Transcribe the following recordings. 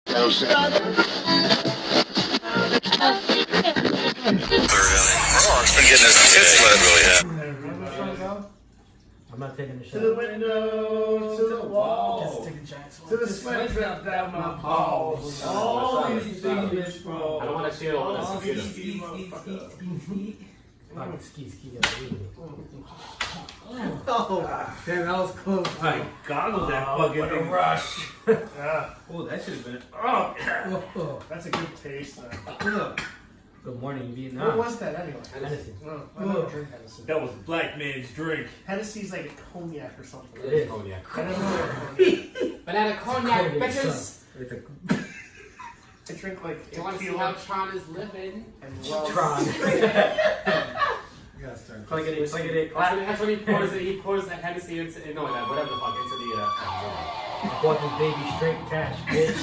Been getting his tits lit, really have. I'm not taking the shot. To the window, to the wall, to the sweat drip down my balls. All these things, bro. I don't want to see it over All this. these things, motherfucker. Ski. Oh, damn, that was close. I goggled that fucking what a thing. rush. Oh, that should have been. Oh, That's a good taste, man. Good morning, Vietnam. What was that anyway? Hennessy. Oh, I don't drink Hennessy. that was black man's drink. Hennessy's like a cognac or something. It is. Cognac. I don't know what cognac. Banana cognac, bitches. I drink like You want to see how Tron is living? and rum. Tron. You gotta start. Plug it in. That's when he pours it. He pours that Hennessy into whatever the fuck into the. I bought this baby straight cash, bitch.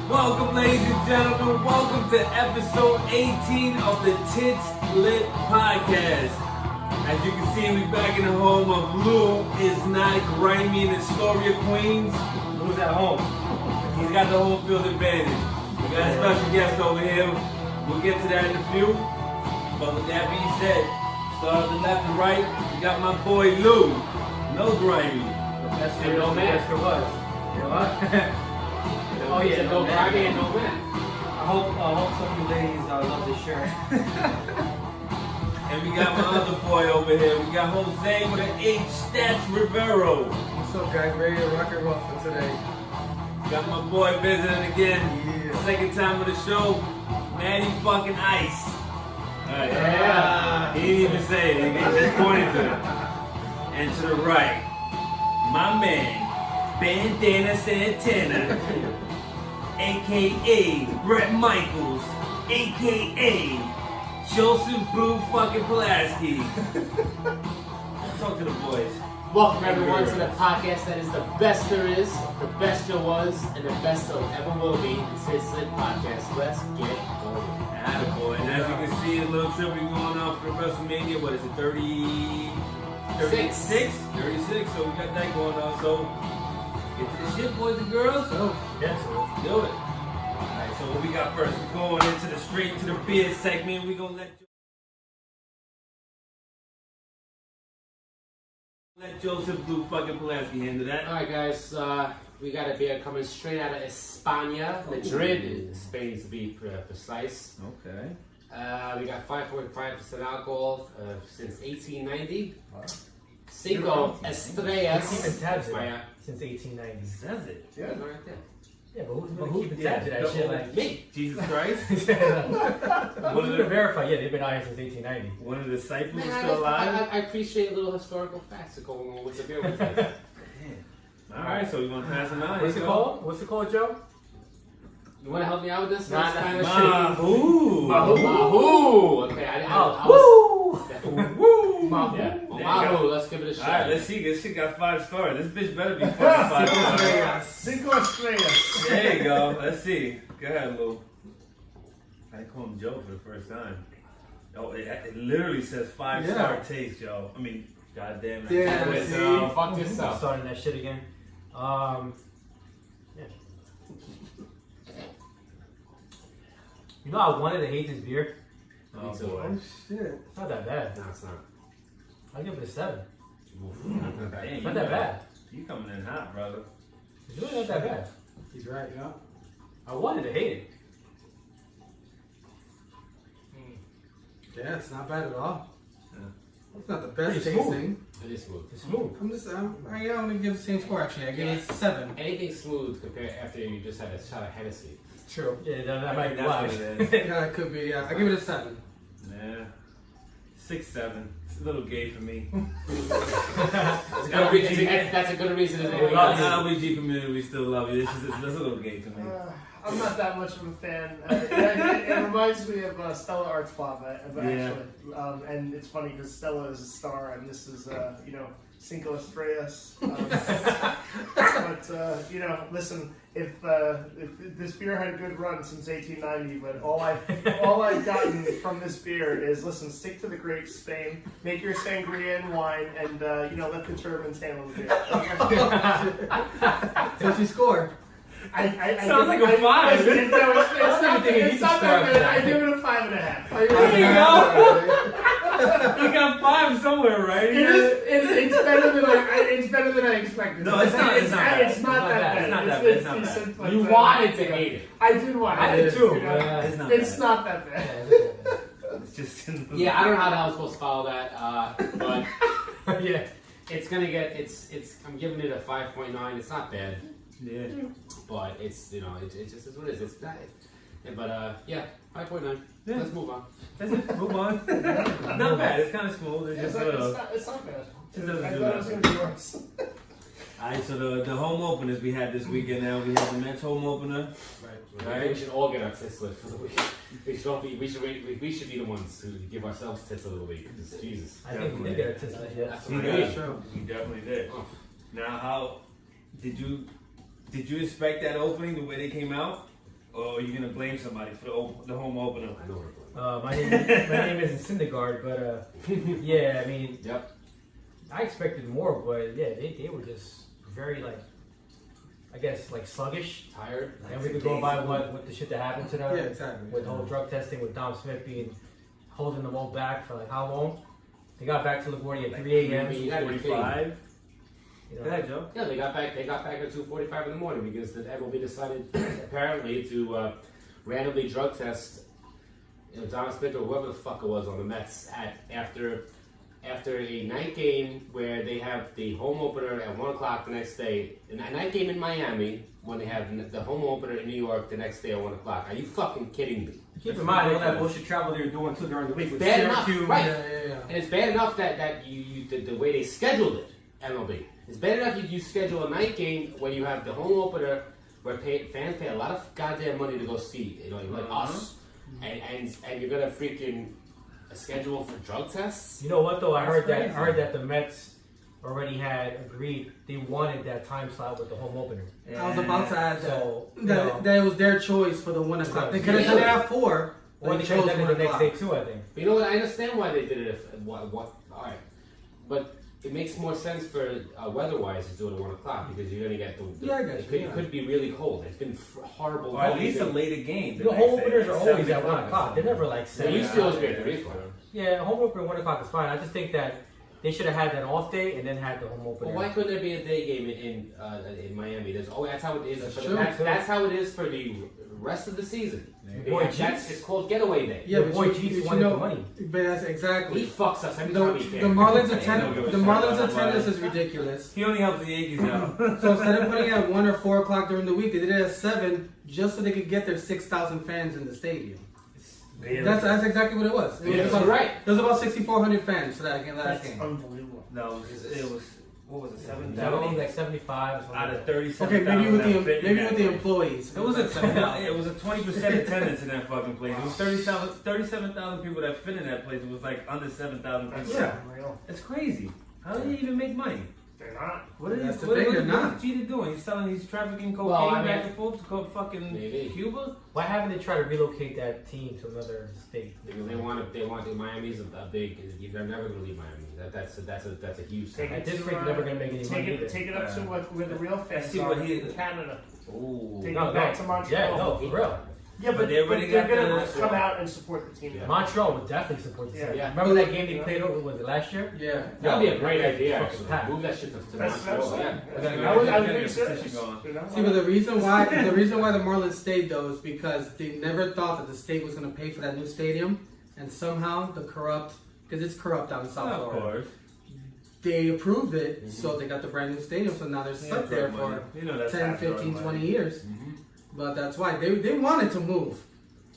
Welcome, ladies and gentlemen. Welcome to episode 18 of the Tits Lit Podcast. As you can see, we back in the home of Lou is not grimy in Astoria, Queens. Who's at home? He's got the home field advantage. We got a special guest over here. We'll get to that in a few. But with that being said, start to the left and right. We got my boy Lou. No grimy. That's And no man. Yes, there was. You know what? Oh yeah, no grimy and no man. I hope some of you ladies love this shirt. And we got my other boy over here. We got Jose with an H, Stats Rivero. What's up, guys? Ready to rock and roll for today? Got my boy visiting again. Yeah. Second time of the show, Matty fucking Ice. Alright. Yeah. He didn't even say it. He just pointed to him. And to the right, my man, Bandana Santana. A.K.A. Brett Michaels. A.K.A. Joseph Blue fucking Pulaski. Talk to the boys. Welcome everyone to the podcast that is the best there is, the best there was, and the best there ever will be. It's Tits Lit Podcast. Let's get going. Attaboy. And as you can see, a little trip we going on for WrestleMania. What is it, 36? 36. So we got that going on. So let's get to the shit, boys and girls. Yes, Let's do it. Alright, so what we got first? We're going into the straight to the beer segment. We're going to let Joseph Blue fucking Pulaski handle that. Alright guys, we got a beer coming straight out of España, Madrid, Spain to be precise. Okay. We got 5.5% alcohol since 1890. Cinco Estrellas. keeping tabs España. there since 1890. Says it. Yeah. Right there. Yeah, but who's keeping tabs of that shit? Like Me. Jesus Christ. Who's gonna verify? Yeah, they've been out here since 1890. One of the disciples Man, is still alive. I appreciate little historical facts that go along with the beer with that. Alright, so you want to pass them out? What's it called? What's it called, Joe? You want to help me out with this? Nah, This kind of shit? Mahoo! Mahoo! Okay, I Woo! Mahoo. Yeah. Mahoo, let's give it a shot. Alright, let's see. This shit got 5 stars. This bitch better be fucking 5 stars. Cinco Estrellas. There you go. Let's see. Go ahead, Lou. I call him Joe for the first time. Oh, it literally says 5-star taste, Joe. I mean, goddamn it. Yeah, Fuck see? yourself. Fuck I'm yourself. starting that shit again. Yeah. You know, I wanted to hate this beer. Oh, Me too. boy. Oh shit. It's not that bad. No, it's not. I'll give it a 7. Damn, It's not that bad. You coming in hot, brother. It's really not that bad. He's right, yeah. I wanted to hate it. Yeah, it's not bad at all. Yeah. It's not the best Pretty smooth. tasting. It is smooth. It's smooth. I only give the same score actually. I give it a 7. Anything smooth compared after you just had a shot of Hennessy. True. Yeah, that I might think be that's why. what it is. Yeah, it could be. Yeah, I give it a 7. Yeah. 6-7. It's a little gay for me. That's a good reason. That's a good reason. The LBG community, we still love you. This is a little gay to me. I'm not that much of a fan. It reminds me of Stella Arts Club, actually. And it's funny because Stella is a star, and this is, Cinco Estrellas. But listen, if this beer had a good run since 1890, but all I've gotten from this beer is, listen, stick to the grapes, Spain, make your sangria and wine, and let the Germans handle the beer. So she scored. Sounds like a 5. It's not that good. I give it a 5.5. There you go. You got 5 somewhere, right? It's better than I expected. No, it's not. It's not bad. It's not that bad. It's not that bad. It's not bad. decent, but, You wanted to hate it. I did want it. I did too. It's not that bad. It's just Yeah, I don't know how the hell I'm supposed to follow that, but Yeah. it's gonna get. I'm giving it a 5.9. It's not bad, yeah. but it's it just is what it is. It's not. But 5.9. Yeah. Let's move on. That's it. Move on. Not bad. It's kind of smooth. It's It's just not bad. It doesn't I do thought it was that. going to be worse. Alright, so the home openers we had this weekend now. We had the Mets home opener. Right. We should all get our tits lit for the week. We should be the ones who give ourselves tits of the week. Because Jesus. I think we did get a test yet. That's We what I did. mean. We definitely did. Oh. Now, how did you expect that opening the way they came out, or are you gonna blame somebody for the home opener? I know where My name isn't Syndergaard, but yeah, I mean, Yep. I expected more, but yeah, they were just very sluggish. Tired. And we could go by what the shit that happened to them. Yeah, exactly. With the whole drug testing, with Dom Smith holding them all back for like how long? They got back to LaGuardia at 3 a.m. You gotta be kidding. 45. You know. Go ahead, Joe. Yeah, they got back at 2:45 in the morning because the MLB decided apparently to randomly drug test Don Smith or whoever the fuck it was on the Mets after a night game where they have the home opener at 1 o'clock the next day, a night game in Miami when they have the home opener in New York the next day at 1 o'clock. Are you fucking kidding me? Keep in mind all that bullshit travel they were doing too during the week with Bad enough, Syracuse. right? Yeah. And it's bad enough that you the way they scheduled it, MLB. It's bad enough you schedule a night game when you have the home opener where fans pay a lot of goddamn money to go see, like us, and you're gonna freaking schedule for drug tests. You know what though? I heard crazy. that the Mets already had agreed they wanted that time slot with the home opener. I was about to add that. So That it was their choice for the 1 o'clock. They could have done it at 4. or they They could have chose done it 1 the next o'clock. day too. I think. But you know what? I understand why they did it. All right, but it makes more sense for weather-wise to do it at 1 o'clock because you're gonna get the Yeah, I got you, it could be really cold. It's been horrible. Or at least a later game. The home openers are always at 1 o'clock. They're never like They 7. used to always be at 3 o'clock. Yeah, home opener 1 o'clock is fine. I just think that they should have had that off day and then had the home opener. Well, why couldn't there be a day game in Miami? That's how it is. That's for true, too. that's how it is for the rest of the season. Boy, It's called getaway day. Yeah, The but boy you, Jeets but wanted you the know, money. but that's exactly. He fucks us every The, time he the can. Marlins About attendance it. is ridiculous. He only helps the Yankees out. So instead of putting it at 1 or 4 o'clock during the week, they did it at 7 just so they could get their 6,000 fans in the stadium. That's exactly what it was. It was Yeah, about, you're right. There was about 6,400 fans for that last game. Unbelievable. No, it was what was it? 70, 7,000 like 75 or something. out of like that. 37,000. Okay, maybe with that fit in that the place. employees. It was a 20% attendance in that fucking place. It was 37,000 people that fit in that place. It was like under 7,000 people. Yeah. Unreal. It's crazy. How do you even make money? They're not. What is That's the what thing, they're is not. Jeter doing? He's trafficking cocaine Well, I mean- back and forth to fucking Maybe. Cuba. Why haven't they tried to relocate that team to another state? Because they want Miami's a big. You're never going to leave Miami. That's a huge Take thing. That district's never going to make any money either. Take it up to where the real fans see are what he- in Canada. Ooh. Take No, it back no. to Montreal. Yeah, no, for real. Yeah, But but they they're already going got to the- come out and support the team. Yeah. Montreal would definitely support the Yeah. team. Yeah. Remember that game they played over, was it last year? Yeah. That'd be a great idea. Fucking packed. Actually, move that shit to That's Montreal. it. Yeah. We're gonna I was get being a serious. petition going. You know? See, but the reason why the Marlins stayed though is because they never thought that the state was going to pay for that new stadium, and somehow because it's corrupt down in South Of Florida, course. they approved it, so they got the brand new stadium. So now they're stuck there for You know that's 10, half drug 15, money. 20 years. But that's why they wanted to move.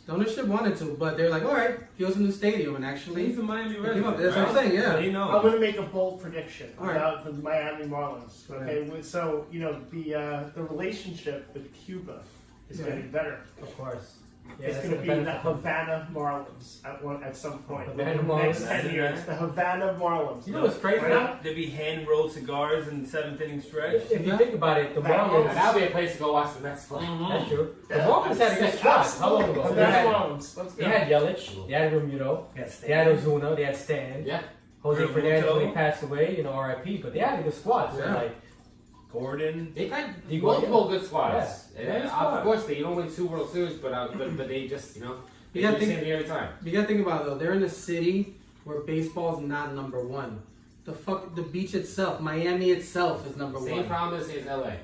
The ownership wanted to, but they're like, all right, here's a new stadium, and actually, He's a Miami came resident. up. That's what I'm right? saying, yeah. So he I'm knows. going to make a bold prediction All right. about the Miami Marlins. Okay, so the relationship with Cuba is Yeah. getting better. Of course. Yeah, it's that's going to the be the benefit of- Havana Marlins at some point. Havana In the next Marlins. 10 years. The Havana Marlins. You know what's crazy? Right? There'd be hand-rolled cigars in the 7th inning stretch. If you think about it, the That Marlins. is- That'll be a place to go watch the Mets play. That's true. The Yeah. Marlins had a good squad. How long ago? They Havana had, Marlins. Let's they go. had Yelich, they had Romuto, they had Ozuna, they had Stan, Yeah. Jose Romuto. Fernandez when he passed away, RIP. But they had a good squad. So Yeah. like, Gordon. They've had You go, multiple good squads. Yeah. And, Yeah, squad. of course, they don't win 2 World Series, but they just, they You do gotta the think- same thing every time. You gotta think about it though. They're in a city where baseball's not number one. The beach itself, Miami itself, is number Same one. problem as LA.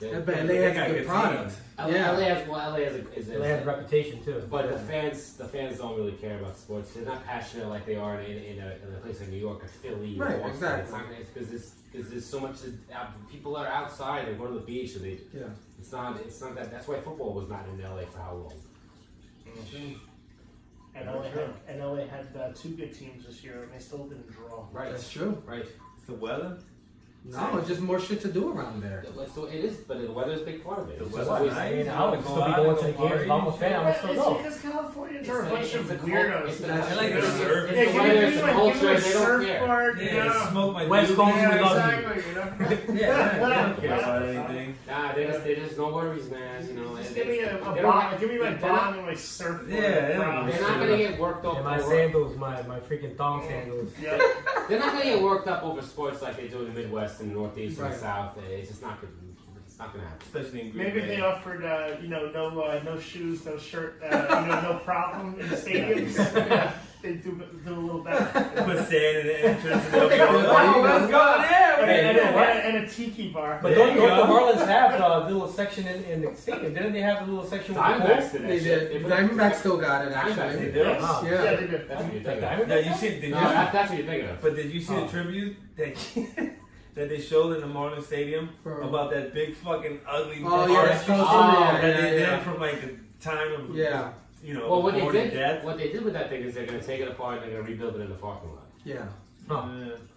Yeah, but LA has got a good good product. teams. Yeah. LA has they had a reputation too. but the fans don't really care about sports. They're not passionate like they are in a place like New York or Philly. Right, or Boston. exactly. It's because there's so much. People are outside. They go to the beach and they. Yeah. It's not that. That's why football was not in LA for how long. And LA had 2 good teams this year, and they still didn't draw. Right. That's true. Right. It's the weather. No, it's just more shit to do around there. So it is, but the weather's a big part of it. The It's weather's just always- I mean, nice. I would Go still be out, going go to the games. party. If I'm a fan, I would still It's go. because Californians It's are a like- bunch of it's the weirdos. It's the, That's I like it's, the surf. it's Yeah, the give weather, me it's the a culture, they don't care. surfboard, Yeah, smoke my West doobie. Coast, we Yeah, love you. exactly. Yeah, they don't care about anything. Nah, they just no worries, man. Just and give me they a don't bond. have- Give me my they're not- bond and my surfboard. Yeah, they don't Bro. give They're not gonna get worked up And my over. sandals, my freaking thong sandals. Yeah. They're not gonna get worked up over sports like they do in the Midwest and the Northeast and Right. the South. It's just not gonna. It's not gonna happen. Especially in Green Maybe Bay. if they offered, no shoes, no shirt, no problem in the stadiums. Yeah, they do a little better. Put sand in the entrance and they'll be Yeah. like, wow, let's go there. And a tiki bar. But There don't you the go. Marlins have a little section in the stadium? Didn't they have a little section with the Diamondbacks pool? did that They shit. did. put- Diamondbacks still got it, Diamondbacks, they actually. do? Wow. Yeah. Yeah, they do. That's what you're Like thinking of. Diamondbacks? Now you see, did No, you? that's what you're thinking of. But did you see the tribute that they showed in the Marlins Stadium For- about that big fucking ugly Oh, yeah, arch that's close to Oh, it. that they Yeah, did from like the time of yeah. Well, what born they and did, death. what they did with that thing is they're gonna take it apart and they're gonna rebuild it in the parking lot. Yeah. Huh.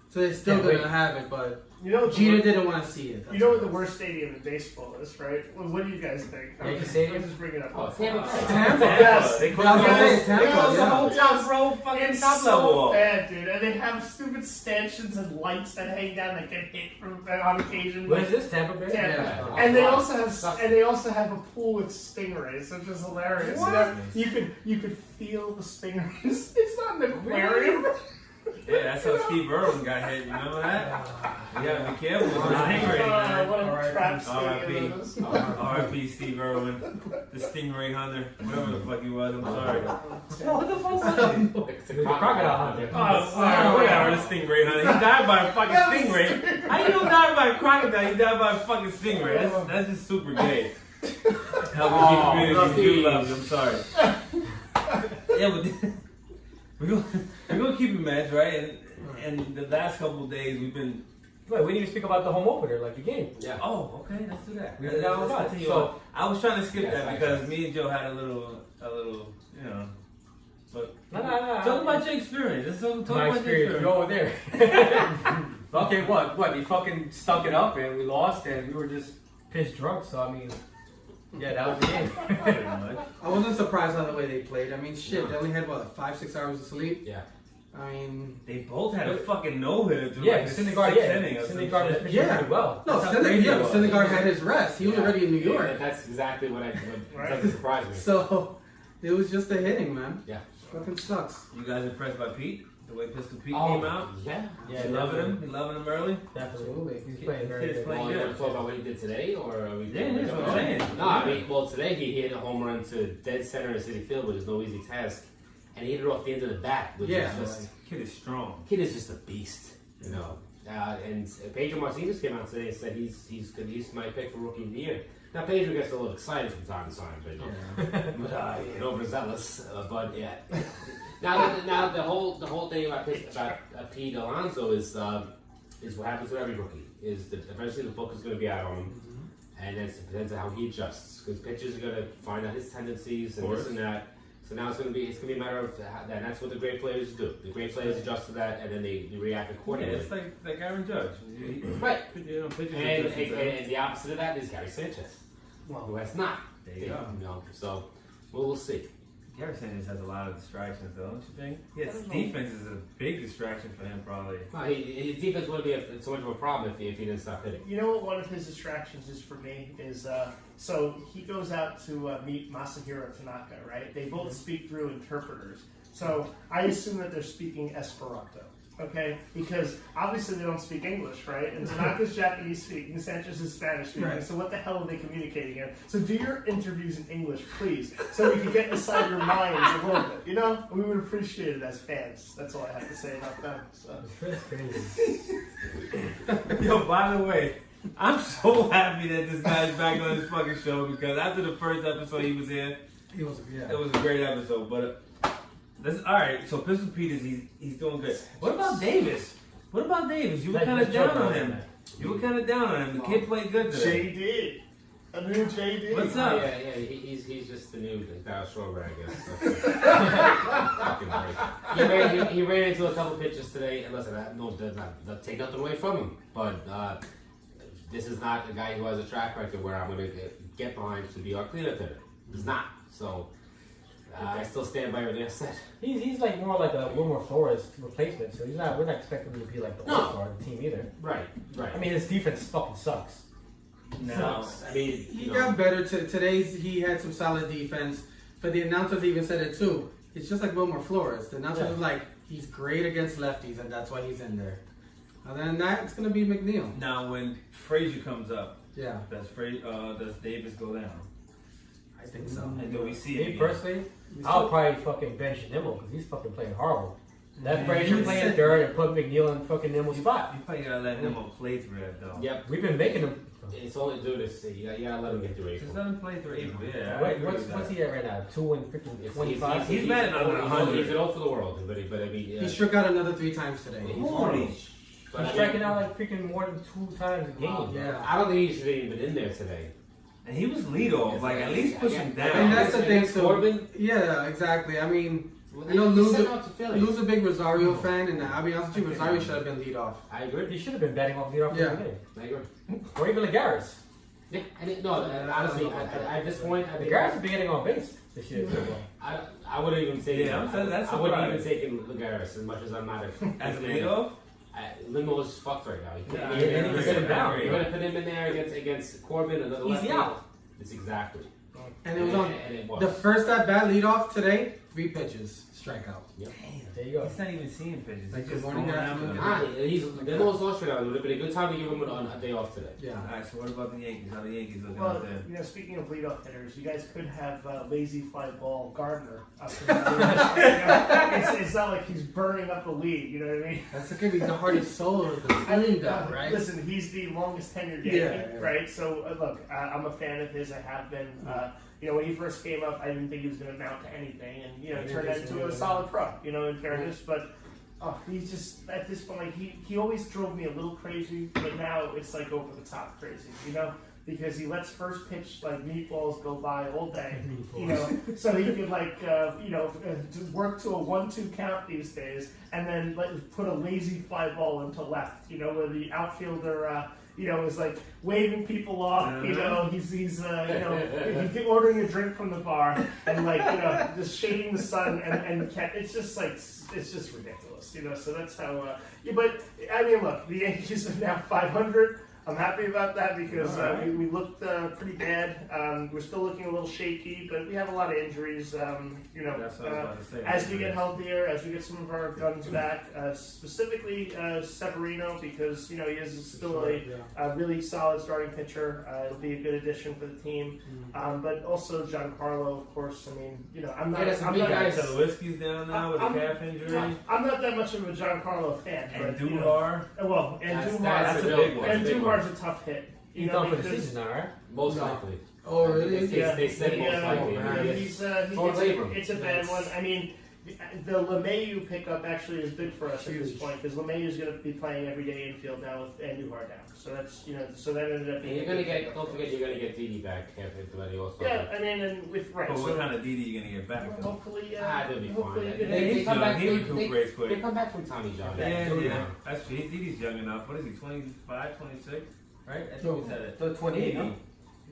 So they're still Can't gonna have it, but You know, Jeter didn't want to see it. You know what the worst stadium in baseball is, right? Well, what do you guys think? Yankee Stadium? I'm just bringing it up. Oh, Tampa Bay. Tampa. Yes. They Yeah, closed I was gonna say the Tampa, whole yeah. top row fucking It's top so level. bad, dude. And they have stupid stanchions and lights that hang down that get hit on occasion. What is this, Tampa Bay? Tampa. Yeah. And they also have a pool with stingrays, which is hilarious. What? You could feel the stingrays. It's not an aquarium. Yeah, that's how Steve Irwin got hit. You remember that? You gotta be careful with the stingray, man. What a R.I.P. trap stadium it is. R.I.P. Steve Irwin, the stingray hunter, whatever the fuck he was. I'm sorry. What the fuck was it? It's a The crocodile hunter. Oh, whatever, the stingray hunter. He died by a fucking stingray. How you don't die by a crocodile? You died by a fucking stingray. That's just super gay. Help me keep community do love you. I'm sorry. Yeah, but we're gonna keep it, match, right? And the last couple of days we've been. Wait, we didn't even speak about the home opener, like the game. Yeah. Oh, okay, let's do that. We did that one. Let's continue So- on. I was trying to skip Yeah, that sorry. because me and Joe had a little, But No. talk about your experience. Let's talk My about your experience. Go over there. Okay, what? They fucking stuck it up and we lost and we were just pissed drunk. So I mean, yeah, that was the game. Pretty much. I wasn't surprised by the way they played. I mean, shit, they only had what 5-6 hours of sleep. Yeah. I mean, They both had a fucking no hitter through Yeah, like the Syndergaard. sixth Yeah, inning or some Syndergaard is shit. pitching Yeah. pretty well. no, That's how crazy it was. Syndergaard had his rest. He was already in New York, Yeah, that's exactly what Right. doesn't surprise me. so it was just the hitting, man. Yeah. Fucking sucks. You guys impressed by Pete? The way Pistol Pete Oh, came out? yeah. Yeah, You loving him? You loving him early? Definitely. Absolutely. He's playing very Kid's good. playing Well, you good. want to talk about what he did today, or are we? Yeah, that's what I'm saying. No, I mean, well, today he hit a home run to dead center in City Field, which is no easy task, and he hit it off the end of the bat, which Yeah. is just Kid is strong. kid is just a beast, you know. And Pedro Martinez came out today and said he's my pick for rookie of the year. Now Pedro gets a little excited from time to time, but you know, and overzealous. But yeah. Now the whole thing about Pete Alonso is what happens to every rookie. Is that eventually the book is going to be out on him, and then it depends on how he adjusts. Because pitchers are going to find out his tendencies and this and that. So now it's going to be a matter of that. And that's what the great players do. The great players adjust to that, and then they react Yeah, accordingly. it's like Aaron Judge. Right. You know, pitchers And, adjust to that. and the opposite of that is Gary Sanchez, who has not. There you go. You know, so Well, we'll see. Garrison just has a lot of distractions, though, don't you think? Yes, defense is a big distraction for him, probably. No, his defense wouldn't be so much of a problem if he didn't stop hitting. You know what one of his distractions is for me is so he goes out to meet Masahiro Tanaka, right? They both speak through interpreters. So I assume that they're speaking Esperanto, okay? Because obviously they don't speak English, right? And Tanaka's Japanese speaking, Sanchez is Spanish speaking. Right. So what the hell are they communicating here? So do your interviews in English, please, so we can get inside your minds a little bit. You know, we would appreciate it as fans. That's all I have to say about them. So. That's crazy. Yo, by the way, I'm so happy that this guy's back on this fucking show because after the first episode he was in, He was, yeah. it was a great episode. But all right, so Pistol Peters, he's doing good. What about Davis? What about Davis? You were kind of down on him. You were kind of down on him. The kid played good today. JD. A new JD. What's up? Yeah, he's just the new Dallas Strawberry, I guess. Fucking great. He ran into a couple pitches today, and listen, not take nothing away from him, but this is not a guy who has a track record where I'm going to get behind to be our cleanup hitter. It's not. So I still stand by everything I said. He's like more like a Wilmer Flores replacement, so we're not expecting him to be like the all-star of the team either. Right. I mean, his defense fucking sucks. No. I mean, He got better. Today's he had some solid defense, but the announcers even said it too. It's just like Wilmer Flores. The announcers was like, he's great against lefties, and that's why he's in there. Other than that, it's gonna be McNeil. Now, when Frazier comes up, Yeah, does Davis go down? I think so. And do we see Me it? personally, I'll probably fucking bench Nimmo because he's fucking playing horrible. That Frazier He's- playing third and put McNeil in fucking Nimmo's spot. You probably gotta let him play through that, though. Yep. We've been making him. It's only due to see. You gotta let him get through Just April. let him play through April. Yeah. I Wait, agree with what's that. he at right now? 2 and freaking He's 25. He's batting under 100. He's an all for the world, but I mean, He struck out another 3 times today. Holy but He's I striking mean, out like freaking more than 2 times a game. Yeah. I don't think he should have even been in there today. And he was leadoff, like at least push him down. And that's the thing, so Corbin? yeah, exactly. I mean, Well, I know he Lou's sent out to Philly. a big Rosario fan, and I'll be honest with you, Rosario should have been lead off. I agree. He should have been batting off leadoff from Yeah. the beginning. I agree. Or even Lagares. Yeah, honestly, at this point, I think Lagares has been getting on base this year. I would have even taken. Yeah, I'm saying that's I wouldn't surprising. even taken Lagares as much as I'm not a As a fan. leadoff? Limo is fucked right now. You can't Yeah, even and he sit him down. You're gonna put him in there against Corbin, another Easy lefty. out. It's exactly. And it was on And it was. the first at bat lead off today, 3 pitches, strikeout. There you go. He's not even seeing pitches. Like, He's just good morning, going guys. after them. He's Limo's lost right now. It would have been a good time to give him a day off today. Yeah. All right, so what about the Yankees? How the Yankees looking Well, out there? you know, speaking of leadoff hitters, you guys could have lazy fly ball Gardner up in it's not like he's burning up the lead. You know what I mean? That's the he's the hardest solo of the team, though, right? Listen, he's the longest tenured Yankee, Yeah. right? So look, I'm a fan of his. I have been. You know, when he first came up, I didn't think he was going to amount to anything, and you know, he turned into a solid pro. You know, in fairness, but. Oh, he's just at this point. Like he always drove me a little crazy, but now it's like over the top crazy. You know, because he lets first pitch like meatballs go by all day. You know, so he could like work to a 1-2 count these days, and then put a lazy fly ball into left. You know, where the outfielder. Is like waving people off. You know, he's ordering a drink from the bar and just shading the sun and it's just ridiculous. You know, so that's how. But I mean, look, the Yankees are now 500. I'm happy about that because we looked pretty bad. We're still looking a little shaky, but we have a lot of injuries. That's what I was about to say. As we get healthier, as we get some of our guns back, specifically Severino, because he is still a really solid starting pitcher. It'll be a good addition for the team. But also Giancarlo, of course. I mean, I'm not. Yeah, I'm not guys. So Whiskey's down now with a calf injury. I'm not that much of a Giancarlo fan. And but, Duhar. That's a big one. And Duhar's a tough hit. He's done for the season now, right? Most likely. Oh, really? They said most likely. It's a bad one. I mean, the LeMahieu pickup actually is big for us at this point because LeMahieu is going to be playing every day infield now with Andujar down. So that's so that ended up being. Don't forget you're gonna get Didi back after the All-Star. Yeah, I mean, and with right. But so, what kind of DD are you gonna get back? well, Though? hopefully, they'll be hopefully fine. you They know, come back. He recuperates quick. They come back from Tommy John. Yeah. That's true. DD's young enough. What is he? 25, 26? Right? I think we said it. So 28, huh?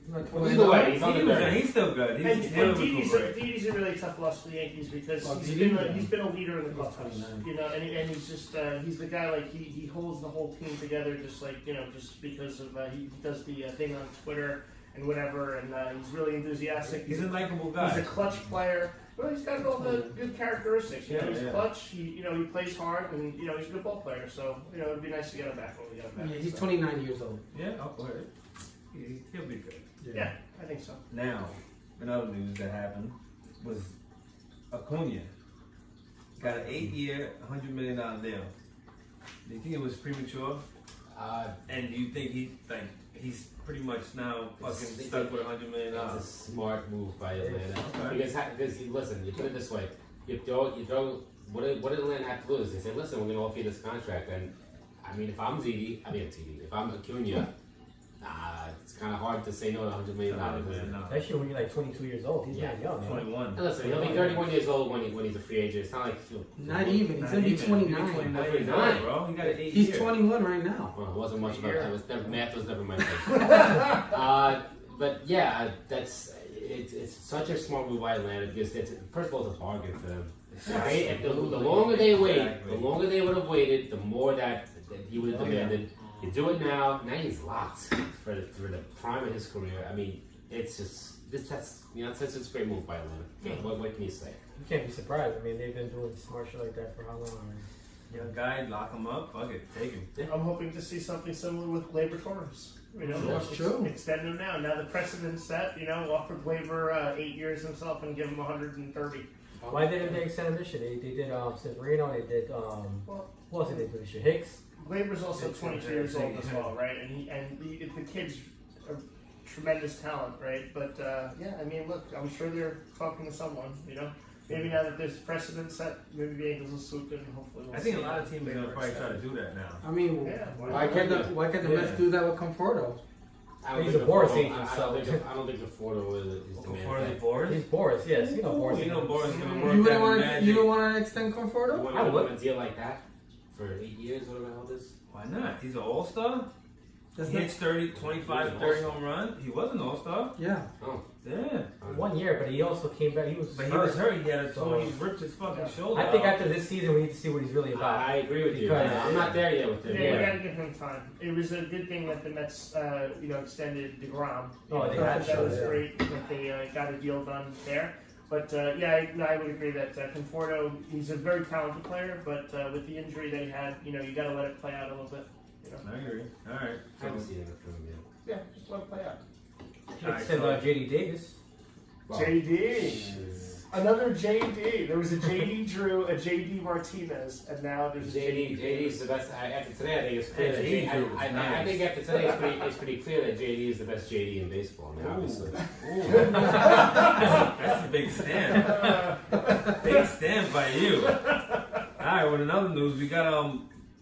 Well, either way, he's on the third. He's still good. And He's still Didi's a really tough loss for the Yankees because he's been a leader in the clubhouse, you know, and he's just he's the guy like he holds the whole team together just like just because of he does the thing on Twitter and whatever, and he's really enthusiastic. He's a likable guy. He's a clutch player. Well, he's got all the good characteristics. You know, he's Yeah. clutch. He plays hard, and he's a good ball player. So it'd be nice to get him back when we get him back. Yeah, he's so. 29 years old. Yeah, I'll go ahead. He'll be good. Yeah, I think so. Now, another news that happened was Acuna got an 8-year, $100 million deal. Do you think it was premature? And do you think he's pretty much now fucking stuck with $100 million? That's a smart move by Atlanta. Okay. Because listen, you put it this way: you throw. What did Atlanta have to lose? They said, "Listen, we're going to offer you this contract." And I mean, if I'm if I'm Acuna, it's kind of hard to say no to $100 million. Especially when you're like 22 years old. He's not young, man. 21. And listen, he'll be 31 years old when he's a free agent. It's not like Not even. He's gonna be 29. 29, bro. He got an 8 He's year. 21 right now. Well, it wasn't much about that. Math was never my thing. But yeah, it's such a smart move by Atlanta because first of all, it's a bargain for them. Right? And the longer they wait, the longer they would have waited, the more that he would have demanded. You do it now. Now he's locked for the prime of his career. I mean, it's just that's a great move by Atlanta. What can you say? You can't be surprised. I mean, they've been doing smart shit like that for how long? Young guy, lock him up. Fuck it, take him. I'm hoping to see something similar with Gleyber Torres. That's true. Extend him now. Now the precedent's set. Offer Gleyber 8 years himself and give him 130. Why didn't they extend him this year? They did Severino. They did what else did they do this year? Hicks. Gleyber's also 22 years old as well, right? And the kid's a tremendous talent, right? But I mean, look, I'm sure they're talking to someone. Maybe now that there's precedent set, maybe the Angels will swoop in and hopefully we'll I think see a lot of teams are gonna probably try to do that now. I mean, Yeah, why can't the Mets do that with Conforto? He's a Boris agent, I so. don't think the Fordo is the man. Before they Boris? He's Boris, yes. Boris. Boris is gonna work You that wouldn't magic. you don't want to extend You Conforto? want I would. a deal like that for 8 years? Whatever the hell it is. Why not? He's an all-star. That's He not, hits 25, 30 home run. He was an all-star. yeah. Oh, Yeah. 1 year, but he also came back. He was hurt. He had a So- toe. He ripped his fucking shoulder. I think out. after this season, we need to see what he's really about. I agree with you. Because- I'm not there yet with Yeah, him. we gotta give him time. It was a good thing that the Mets, extended DeGrom. Oh, they I had thought that to, was yeah. great that they got a deal done there. But I would agree that Conforto, he's a very talented player, but with the injury that he had, you got to let it play out a little bit. I agree. All right. I haven't seen him from him Yeah, just let it play out. Extend JD Davis. yet. JD. Another JD. There was a JD Drew, a JD Martinez, and now there's a JD's the best. After today, I think it's clear. Yeah, that he drew. I Nice. think after today, it's pretty clear that JD is the best JD in baseball. I mean, obviously. That's a big stand. Big stand by you. All right. With another news, we got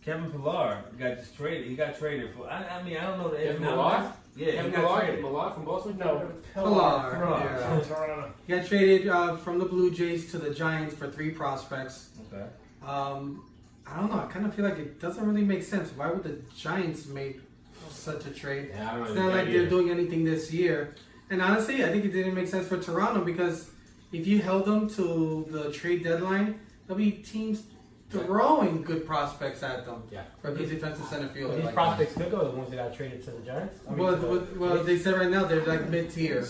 Kevin Pillar got just traded. He got traded for. I mean, I don't know the Kevin ins and outs. Millar? Yeah, he Kevin got traded. Millar from Boston? No, Pillar, from yeah. Toronto. He got traded from the Blue Jays to the Giants for 3 prospects. Okay. I don't know. I kind of feel like it doesn't really make sense. Why would the Giants make such a trade? Yeah, I don't It's know. not like they're doing anything this year. And honestly, I think it didn't make sense for Toronto because if you held them to the trade deadline, there'll be teams throwing good prospects at them. Yeah. For these defensive center But fielders. these like prospects could go the ones that got traded to the Giants. I mean, well, they said right now they're like mid-tier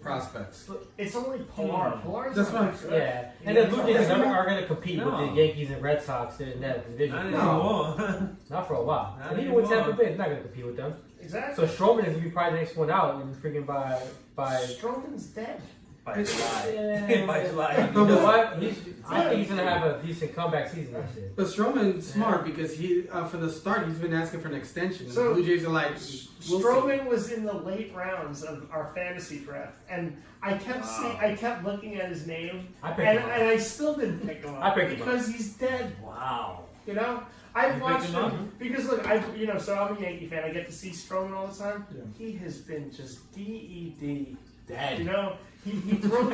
prospects. It's only Pilar. Pilar's That's not what I'm- good. Yeah, and the Blue Jays are going to compete with No. the Yankees and Red Sox in that Not division. anymore. Not for a while. Not And even with anymore. Tampa Bay, they're not going to compete with them. Exactly. So Stroman is going to be probably the next one out and freaking by. Stroman's dead. By July. Yeah. By July. You know what? I think he's going to have a decent comeback season this year. But Stroman's smart because he, from the start, he's been asking for an extension. And So, the Blue Jays are like, we'll Stroman was in the late rounds of our fantasy draft, and I kept looking at his name, I and, picked him up. and I still didn't pick him up I picked him because he's dead. Wow. I've You watched picked him up? him because look, so I'm a Yankee fan. I get to see Stroman all the time. Yeah. He has been just DED. Dead. He throws.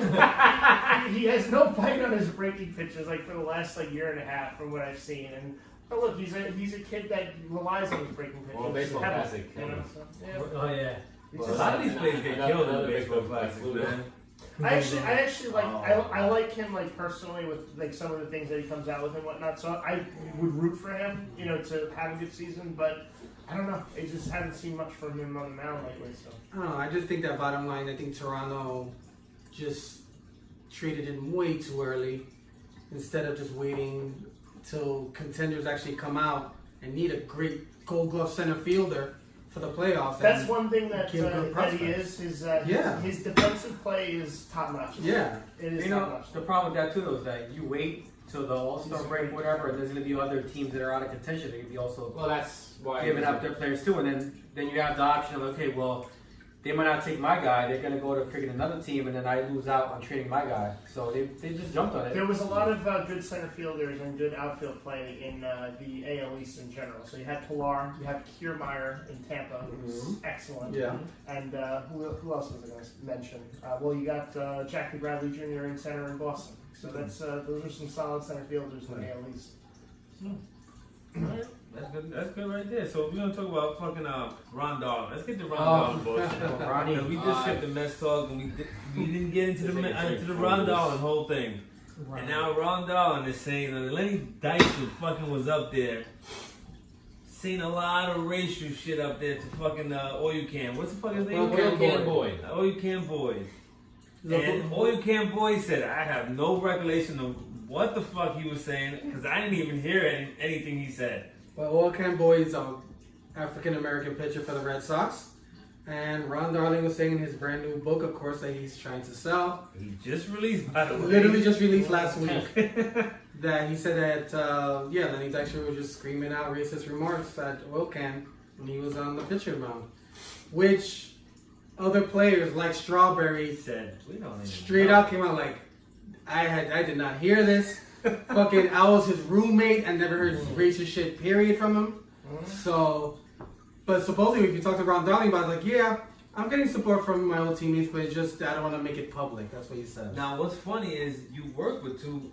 he has no bite on his breaking pitches like for the last year and a half from what I've seen. And but look, he's a kid that relies on his breaking pitches. Well, baseball heavily, classic. so, yeah. Oh, yeah. A lot of these players get killed in the baseball classics, man. I actually like I like him like personally with like some of the things that he comes out with and whatnot. So I would root for him, to have a good season. But I don't know. I just haven't seen much from him on the mound lately. So I don't know. I just think that bottom line. I think Toronto just treated him way too early instead of just waiting till contenders actually come out and need a great Gold Glove center fielder for the playoffs. that's one thing that give good that he prospects. is. Yeah. His defensive play is top notch. Yeah. It is You top know, notch. the problem with that too, though, is that you wait till the All-Star break, whatever, and there's going to be other teams that are out of contention. They're going to be also Well, that's why giving up their players too, and then you have the option of, okay, well, they might not take my guy. They're going to go to freaking another team, and then I lose out on trading my guy. So they just jumped on it. There was a lot of good center fielders and good outfield play in the AL East in general. So you had Pilar, you had Kiermaier in Tampa, who was excellent. Yeah. And who else was I going to mention? Well, you got Jackie Bradley Jr. in center in Boston. So that's those are some solid center fielders in the AL East. Alright, that's good right there. So we're gonna talk about fucking Ron Darling. Let's get to Ron Darling bullshit. Ronnie. We just skipped the Mets talk and we didn't get into the Ron Darling whole thing. And now Ron Darling is saying that Lenny Dykstra fucking was up there, seen a lot of racial shit up there to fucking Oil Can. What's the fucking name? Oil Can Boy. Oil Can Boys. And Oil Can Boy said, I have no recollection of what the fuck he was saying because I didn't even hear anything he said. Well, Oil Can Boy is an African American pitcher for the Red Sox. And Ron Darling was saying in his brand new book, of course, that he's trying to sell. He just released, by the way. Literally just released last week. That he said that, Lenny Dykstra was just screaming out racist remarks at Oil Can when he was on the pitcher mound. Which other players like Strawberry Said, we don't even straight know. out came out like, I did not hear this. Fucking, I was his roommate and never heard racist shit, period, from him. So, but supposedly, if you talk to Ron Darling about it, like, yeah, I'm getting support from my old teammates, but it's just, I don't want to make it public. That's what he said. Now, what's funny is you work with two.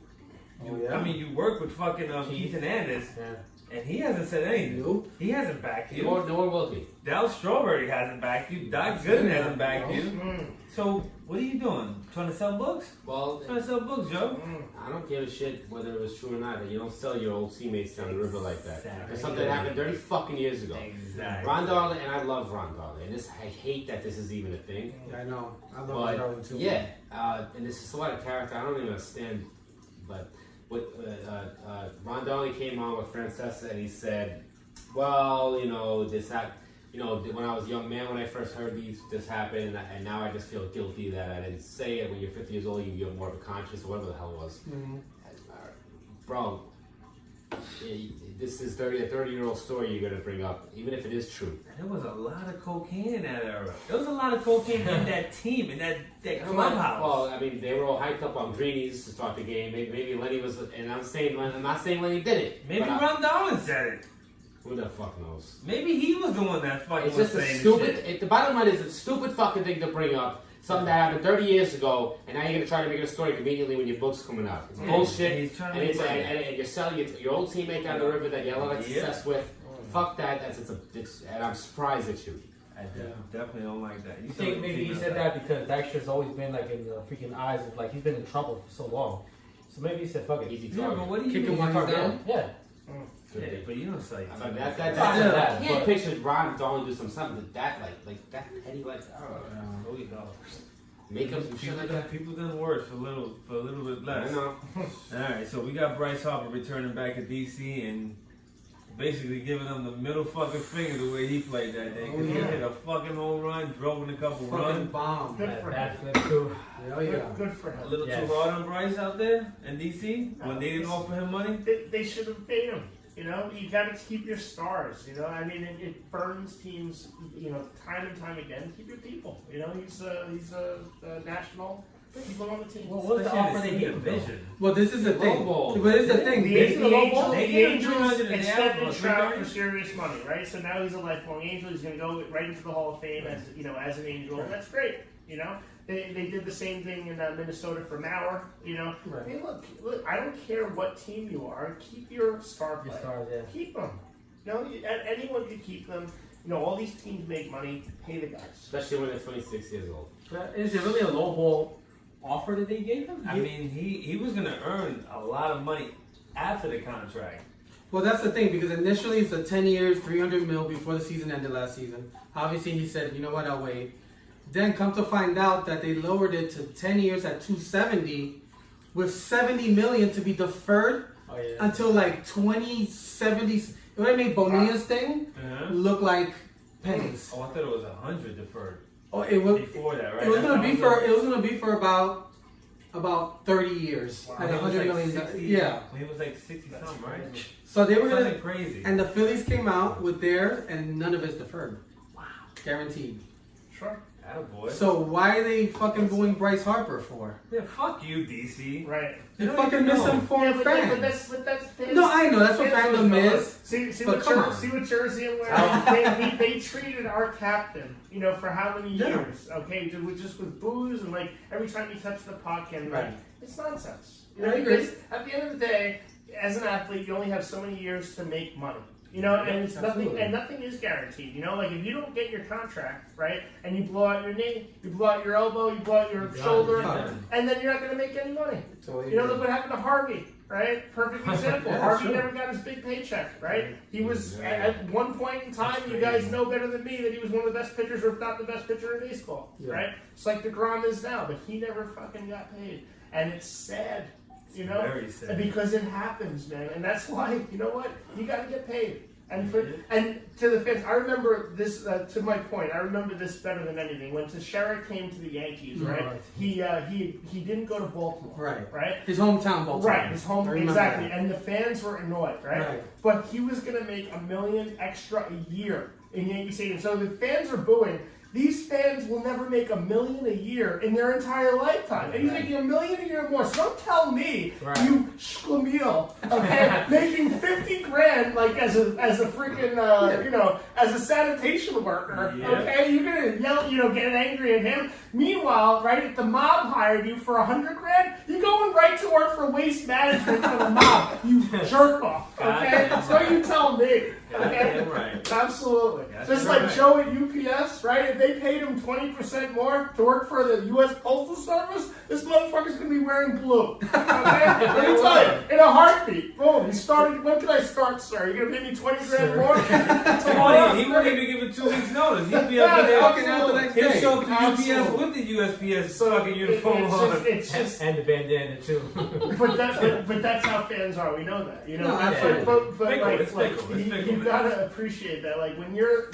Oh, yeah? I mean, you work with fucking Keith Hernandez, and he hasn't said anything. Nope. He hasn't backed you. No one will be. Dal Strawberry hasn't backed you. Doc Gooden hasn't backed you. Mm. So, what are you doing? Trying to sell books? Well, Trying to sell books, Joe? I don't give a shit whether it was true or not. That you don't sell your old teammates down the river like that. Exactly. Because something happened 30 fucking years ago. Exactly. Ron Darling, and I love Ron Darling. And I hate that this is even a thing. Yeah, I know. I love Ron Darling But too. yeah, and this is a lot of character. I don't even understand. But what Ron Darling came on with Francesa and he said, "Well, this happened. When I was a young man, when I first heard this happen, and now I just feel guilty that I didn't say it. When you're 50 years old, you have more of a conscience, or whatever the hell it was." Mhm. Bro, this is a 30-year-old story you're gonna bring up, even if it is true. And there was a lot of cocaine in that era. There was a lot of cocaine in that team, in that clubhouse. Well, I mean, they were all hyped up on greenies to start the game. Maybe Lenny was, and I'm not saying Lenny did it. Maybe but Ron Darling said it. Who the fuck knows? Maybe he was the one that fucking It's was just a saying stupid. shit. The bottom line is it's a stupid fucking thing to bring up. Something that happened 30 years ago, and now you're gonna try to make it a story conveniently when your book's coming out. It's bullshit. He's trying to And, make money. and you're selling your old teammate down the river that you had a lot of Yeah. success with. Fuck that. And I'm surprised at you. I definitely don't like that. You think maybe he said that because Dykstra's always been like in the freaking eyes of like he's been in trouble for so long. So maybe he said, "Fuck it." Easy Yeah, target. but what do you Kick him mean? while he's down? Yeah. Yeah, but you don't sell your I mean, team. you can't picture Ron Darling do something that that petty Oh, you know. make him some shit like that. People done worse for a little bit I less. know. Alright, so we got Bryce Harper returning back to DC and basically giving them the middle fucking finger the way he played that day. 'Cause he hit a fucking home run, drove in a couple Fucking runs. bomb. Good for him. Bad flip too. Oh, yeah. Good for A him. little Yes. too hard on Bryce out there in DC when they didn't offer him money. They should have paid him. You got to keep your stars. I mean, it burns teams. Time and time again. Keep your people. He's a national. Keep him on the team. Well, what's the offer they gave him? Vision. Well, this is the thing. Low ball. But this is the thing. The Basically, They gave him Angels 300 and they extended asked for Trout 330. for serious money, right? So now he's a lifelong Angel. He's going to go right into the Hall of Fame as an Angel. And that's great. They did the same thing in Minnesota for Mauer. Right. Hey, look, I don't care what team you are. Keep your star Your player. stars, yeah. Keep them. Anyone could keep them. all these teams make money. Pay the guys. Especially when they're 26 years old. But is it really a low ball offer that they gave him? I mean, he was gonna earn a lot of money after the contract. Well, that's the thing, because initially it's a 10 years, 300 mil before the season ended last season. Obviously, he said, you know what, I'll wait. Then come to find out that they lowered it to 10 years at 270 with 70 million to be deferred until like 2070. What I made Bonilla's thing look like pennies. Oh, I thought it was 100 deferred. Oh, it was Before that, right? It was gonna be for about 30 years at 100 million. Yeah. When he was like 60 something, right? So they were gonna Something crazy. And the Phillies came out with theirs, and none of it's deferred. Wow. Guaranteed. Sure. Attaboy. So why are they fucking booing Bryce Harper for? Yeah, fuck you, DC. Right. They don't fucking even know. misinformed fans. But that's fans. No, I know that's what fans fandom know. is. See But come on. what jersey I'm wearing. they treated our captain, for how many years? Okay, just with booze and like every time he touched the puck and like it's nonsense. I agree. Because at the end of the day, as an athlete, you only have so many years to make money. And it's nothing is guaranteed. Like if you don't get your contract, right, and you blow out your knee, you blow out your elbow, you blow out your shoulder, and then you're not going to make any money. Look what happened to Harvey, right? Perfect example. Harvey never got his big paycheck, right? He was at one point in time. You guys know better than me that he was one of the best pitchers, or if not the best pitcher in baseball, right? It's like DeGrom is now, but he never fucking got paid, and it's sad. Very sad. Because it happens, man, and that's why you got to get paid. And to the fans, I remember this. To my point, I remember this better than anything. When Teixeira came to the Yankees, right? He didn't go to Baltimore, right? His hometown, Baltimore, right? His home, exactly. And the fans were annoyed, right? But he was going to make $1 million extra a year in Yankee Stadium. So the fans are booing. These fans will never make $1 million a year in their entire lifetime. And he's making $1 million a year more. So don't tell me, you schlemiel, okay, making $50,000 like as a freaking as a sanitation worker. Okay, you're gonna yell, get angry at him. Meanwhile, right, if the mob hired you for $100,000, you're going right to work for waste management for the mob. You jerk off. Okay, so you tell me. Okay, right. Absolutely. Just like Joe at UPS, right? If they paid him 20% more to work for the U.S. Postal Service, this motherfucker's gonna be wearing blue. Okay? Let me tell you, in a heartbeat. Boom. He started. When can I start, sir? You're gonna pay me $20,000 more? He wouldn't even give him 2 weeks notice. He'd be up there fucking out the next He'll day. show up to UPS with the USPS fucking uniform on. It's just, And the bandana too. but that's how fans are. We know that. No, But It's fickle. you gotta appreciate that. Like when you're,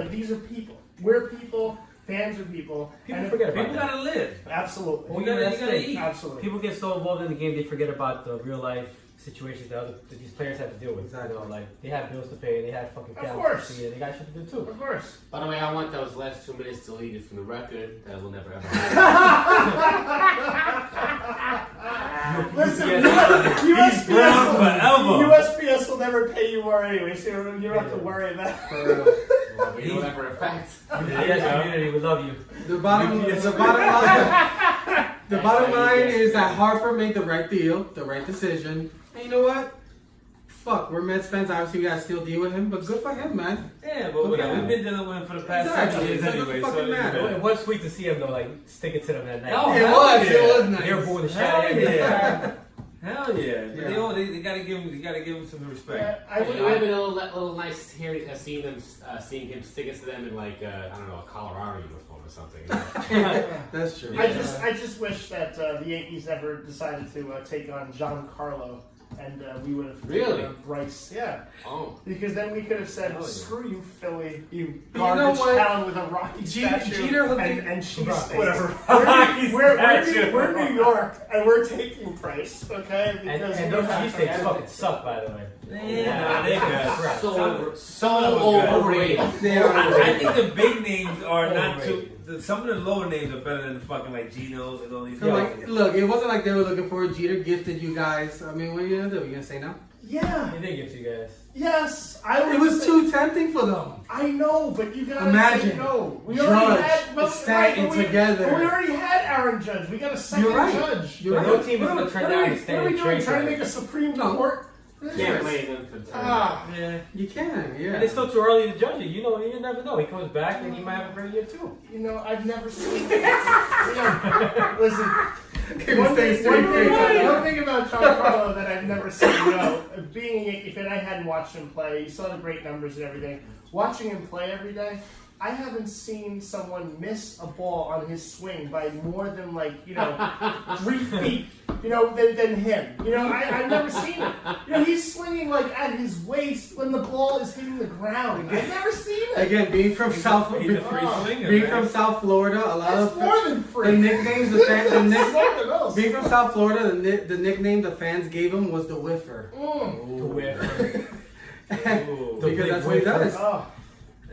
these are people. We're people. Fans are people. People forget about People that. gotta live. Absolutely. Well, You that's gotta the eat. thing. Absolutely. People get so involved in the game, they forget about the real life situations that these players have to deal with. Exactly. Like they have bills to pay, they have fucking Of families course. to see, they got shit to do too. Of course. By the way, I want those last 2 minutes deleted from the record. That will never ever happen. Listen, USPS will never pay you more anyway, so you don't have to worry about it. Well, you know that for a fact. Yes, community, we love you. The bottom line is that Harper made the right deal, the right decision. And you know what? Fuck, we're Mets fans. Obviously, we gotta still deal with him, but good for him, man. Yeah, but we've been dealing with him for the past 7 years So it anyway. doesn't fucking matter. It was sweet to see him though, like sticking to them that night. Oh, It was nice. They were booing the shit Hell out of him. yeah. Hell yeah. Yeah. They gotta give him some respect. I It would would. have been a little nice seeing him stick it to them in like I don't know, a Colorado uniform or something. That's true. I just wish that the Yankees never decided to take on Giancarlo, and we would have Really? taken on Bryce. Yeah, Oh. because then we could have said, Oh, yeah. "Screw you, Philly, you You garbage know what? town with a Rocky statue Jeter will and cheese steaks." Whatever. We're New York, and we're taking Price, okay? And Because those we have- cheesesteaks fucking suck, by the way. Yeah, they good. So overrated. I think the big names are not too. Some of the lower names are better than the fucking like Geno's and all these So, guys. like, look, it wasn't like they were looking for Jeter gifted you guys. I mean, what are you gonna do? You gonna say no? Yeah. He did give to you guys. Yes. I would It was say- too tempting for them. I know, but you gotta Imagine. say no. We Judge, already had Stanton together. But we already had Aaron Judge. We got a second You're right. judge. You're But right. no team is gonna turn down and What stay are we in doing? trade Trying to for make him. a Supreme No. Court? Can't blame them for turning. Yeah. You can, yeah. And it's still too early to judge it. You know, you never know. He comes back and he might have a great year too. You know, I've never seen. Listen. One thing about Giancarlo that I've never seen, being a Yankee fan, I hadn't watched him play. You saw the great numbers and everything. Watching him play every day, I haven't seen someone miss a ball on his swing by more than 3 feet, than him. I've never seen it. He's swinging at his waist when the ball is hitting the ground. I've never seen it. Again, being from South He's a free swinger, being man. from South Florida, a lot That's of more than free. the nicknames Something else. being from South Florida, the nickname the fans gave him was the Whiffer. To whiff. Because that's what he does. Oh.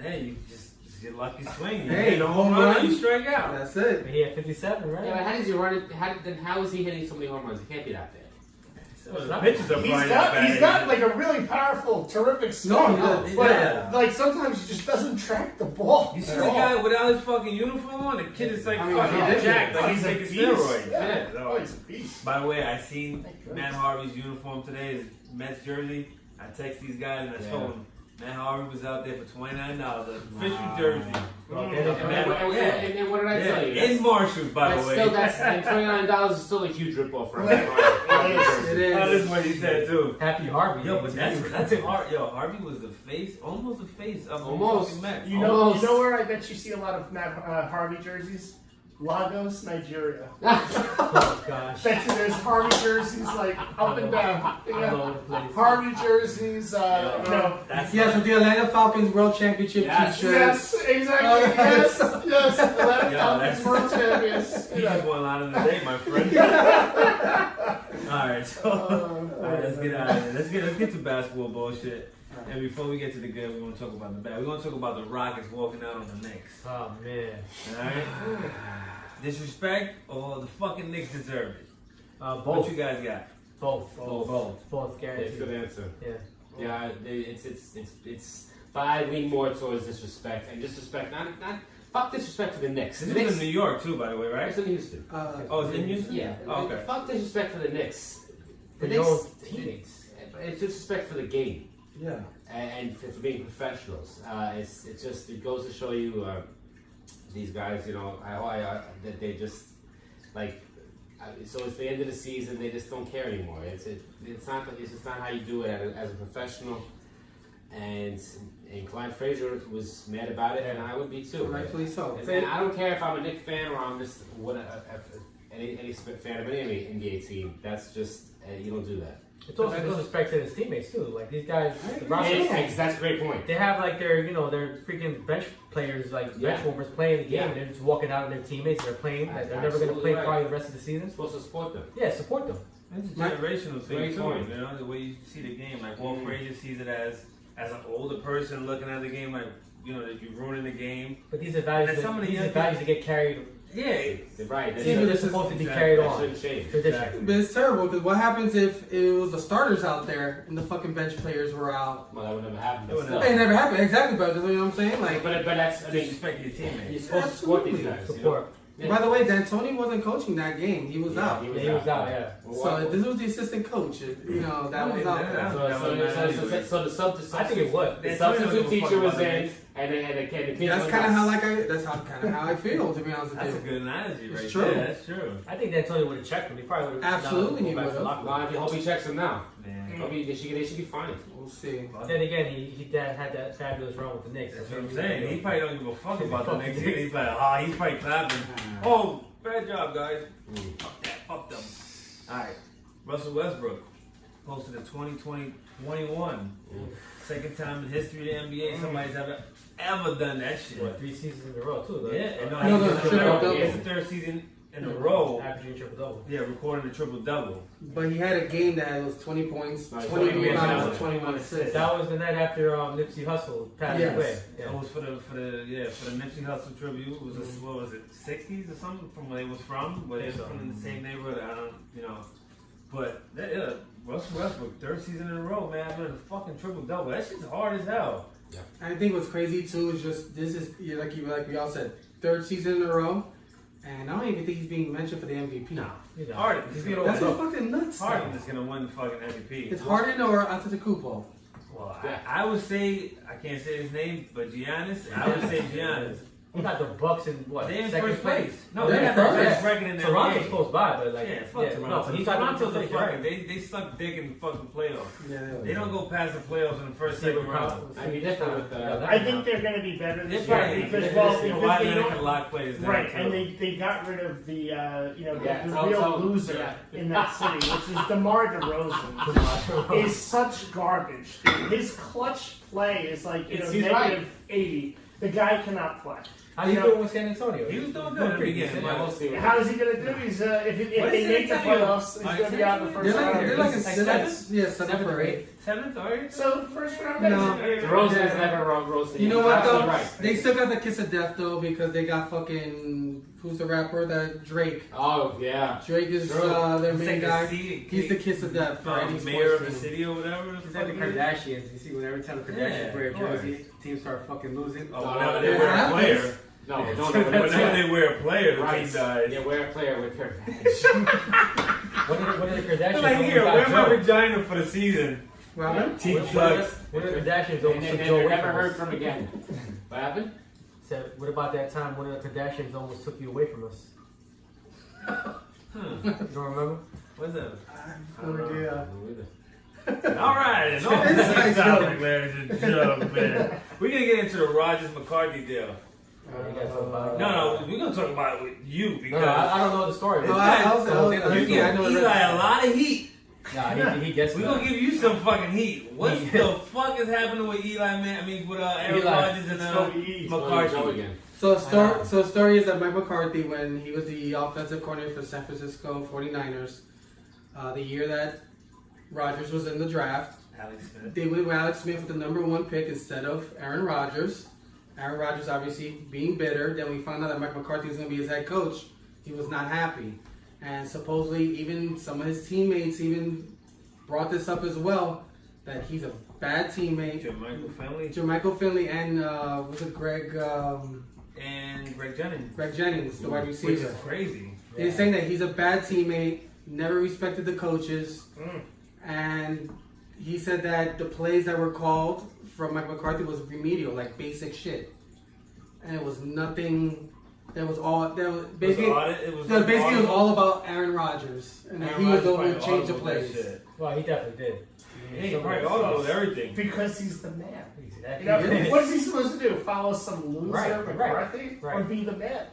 Hey, you just get lucky swing. You Hey, hit a home home run, run. you strike out. That's it. He had 57, right? Yeah, but how does he run it? How is he hitting so many home runs? He can't be that bad. The pitches are He's flying got back. a really powerful, terrific swing. No, he does. But sometimes he just doesn't track the ball. You see the guy without his fucking uniform on? The kid is like fucking ridiculous. jacked, like he's He's a taking beast. steroids. Yeah. so- Oh, he's a beast. By the way, I seen Matt Harvey's uniform today, his Mets jersey. I text these guys and I told them Matt Harvey was out there for $29, an official jersey. And what did I tell you? In Marshalls, by the way. Still, and $29 is still a huge ripoff for him. It Oh, this is. is what he said too. Happy Harvey. Yo, but that's it. Harvey was the face, almost the face of the Almost. fucking Mets. You know where I bet you see a lot of Matt Harvey jerseys? Lagos, Nigeria. Oh gosh. Bet you there's Harvey jerseys up and down. All over the place. Harvey jerseys, That's Yes, with the Atlanta Falcons World Championship Yes. t-shirts. Yes, exactly. Yes. Atlanta Falcons world champions. He just won a lot of the day, my friend. All right, so all right, let's get out of here. Let's get to basketball bullshit. And before we get to the good, we're gonna talk about the bad. We're gonna talk about the Rockets walking out on the Knicks. Oh man. All right. Disrespect or the fucking Knicks deserve it? What Both. you guys got? Both. Both. Guaranteed. Good answer. Yeah. Yeah, it's. But I lean more towards disrespect and disrespect. Not fuck disrespect for the Knicks. This The is Knicks. in New York too, by the way, right? It's in Houston. Oh, it's in Houston? Yeah. Oh, okay. Fuck disrespect for the Knicks. For your own teammates. It's disrespect for the game. Yeah. And for being professionals. It goes to show you these guys, that they just so it's the end of the season, they just don't care anymore. It's just not how you do it as a professional. And Clyde Frazier was mad about it, and I would be too. Rightfully so. And I don't care if I'm a Knicks fan or I'm just any fan of any NBA team. That's just you don't do that. It's also disrespect to his teammates too. Like these guys, the Rockets, That's a great point. they have their their freaking bench players, bench warmers playing the game, Yeah. and they're just walking out on their teammates. They're playing. They're never going to play Absolutely right. probably the rest of the season. You're supposed to support them. Yeah, support them. It's a My- generational thing Great too, point. the way you see the game. Like Walt Frazier sees it as an older person looking at the game, that you're ruining the game. But these are values. And some of the These are young values that get carried. Yeah. They're right. They're supposed to be exactly. carried That on. shouldn't change. Tradition. But it's terrible because what happens if it was the starters out there and the fucking bench players were out? Well, that would never happen. It would Still. never It never happened. Exactly, but you know what I'm saying? Like, But that's Disrespect your you're teammates. supposed to support these Absolutely. guys. Support. by the way, D'Antoni wasn't coaching that game. He was out. Yeah, he was out. Yeah. So this was the assistant coach. That was out there. So the substitute. I think it would. The They substitute don't give a teacher fuck was about the in, Knicks. and the kid. That's kind of how I feel, to be honest with That's a you. good analogy It's right true. there. That's true. I think D'Antoni would have checked him. He probably would have. Absolutely, he would've. Well, I hope he checks him now. Man. They should be fine. We'll see. Then again, he had that fabulous run with the Knicks. That's what I'm saying. He probably don't give a fuck about the Knicks. He's like, he's probably clapping. Oh, bad job, guys. Fuck that. Fuck them. All right. Russell Westbrook posted a 2020-21. Second time in history of the NBA somebody's ever done that shit. What, 3 seasons in a row too? Though. Yeah, and No, it's the triple double. it's the third season in a row. Averaging triple double. Yeah, recording a triple double. But he had a game that had those 20 points, Nice. 20 20 rebounds, rebounds, and 21 assists. That was the night after Nipsey Hussle passed Yes. away. That was for the Nipsey Hussle tribute. It was what was it, 60s or something from where they was from? But they was from the same neighborhood. I don't, But Russell Westbrook, third season in a row, man, doing a fucking triple double. That shit's hard as hell. I think what's crazy too is just this is like we all said, third season in a row, And I don't even think he's being mentioned for the MVP. No. He's not. Harden. That's what's fucking nuts. Harden is gonna win the fucking MVP. It's Harden or Antetokounmpo. Well, I would say, I can't say his name, but Giannis. I would say Giannis. We got the Bucks in what? They're in second first place. No, They're they in have the first. best record in the Toronto's NBA. close by, but like, Yeah, fuck Toronto. No, he's talking Toronto's about a the fucking. They suck dick in the fucking playoffs. Yeah, They don't go past the playoffs in the first second round. I mean, different with I think they're going to be better They're this year probably because Kawhi they Leonard can don't. lock players down. Right, too. and they got rid of the Yeah, the tell- real tell- loser yeah. in that city, which is DeMar DeRozan. Is such garbage. Dude. His clutch play is like He's negative right. 80. The guy cannot play. How's he doing with San Antonio? He was doing good in the beginning. Yeah, we'll see. How is he going to do? He's if What they is make the San Antonio? playoffs, he's going to be out in the They're first like, round. they're like a Like seventh, yeah, 7th Seventh or or 8th. Seventh, all right? So first round. No. DeRozan is never wrong. Roasting. You know what though? Absolutely right. They still got the kiss of death though because they got fucking who's the rapper? That Drake. Oh yeah. Drake is True. their He's main like guy. the seed- He's the kiss of death for any mayor of sports the team. city or whatever. It's like the Kardashians. You see, when every time the Kardashians Yeah, wear a of course. jersey, teams start fucking losing. Oh, whenever they Yeah, wear a happens. player. No, no, Whenever they wear a player, the Right. team dies. Yeah, wear a player with your badge. What are the Kardashians? They're like, almost here, got wear my Joe? vagina for the season. Robin? Team What sucks. are the Kardashians And almost then took Joe they're away never from heard us? from again. What happened? Said, what about that time one of the Kardashians almost took you away from us? You don't remember? What's that? Yeah. All right, and on to the next topic, ladies and gentlemen. We're going to get into the Rodgers McCarthy deal. You guys talk about it. No, we're going to talk about it with you No, because I don't know the story. No, you give I know Eli the- a lot of heat. Nah, he gets We're going to give you some fucking heat. What the fuck is happening with Eli, man? I mean, with Aaron Eli. Rodgers and Joe McCarthy. again. So story is that Mike McCarthy, when he was the offensive coordinator for San Francisco 49ers, the year that Rodgers was in the draft, Alex Smith. they went with Alex Smith with the number 1 pick instead of Aaron Rodgers. Aaron Rodgers obviously being bitter. Then we found out that Mike McCarthy was going to be his head coach. He was not happy. And supposedly even some of his teammates even brought this up as well, that he's a bad teammate. Jermichael Finley and was it Greg and Greg Jennings. Greg Jennings, the wide Which receiver. is crazy. They're saying that he's a bad teammate, never respected the coaches, and he said that the plays that were called from Mike McCarthy was remedial, like basic shit, and it was nothing. That was all. That was basically. It was It was all about Aaron Rodgers, and that he was the one who changed the plays. Well, he definitely did. He probably audibled everything. Because he's the man. Exactly. You know, He is. what is he supposed to do? Follow some loser Right, McCarthy, or right. be the man?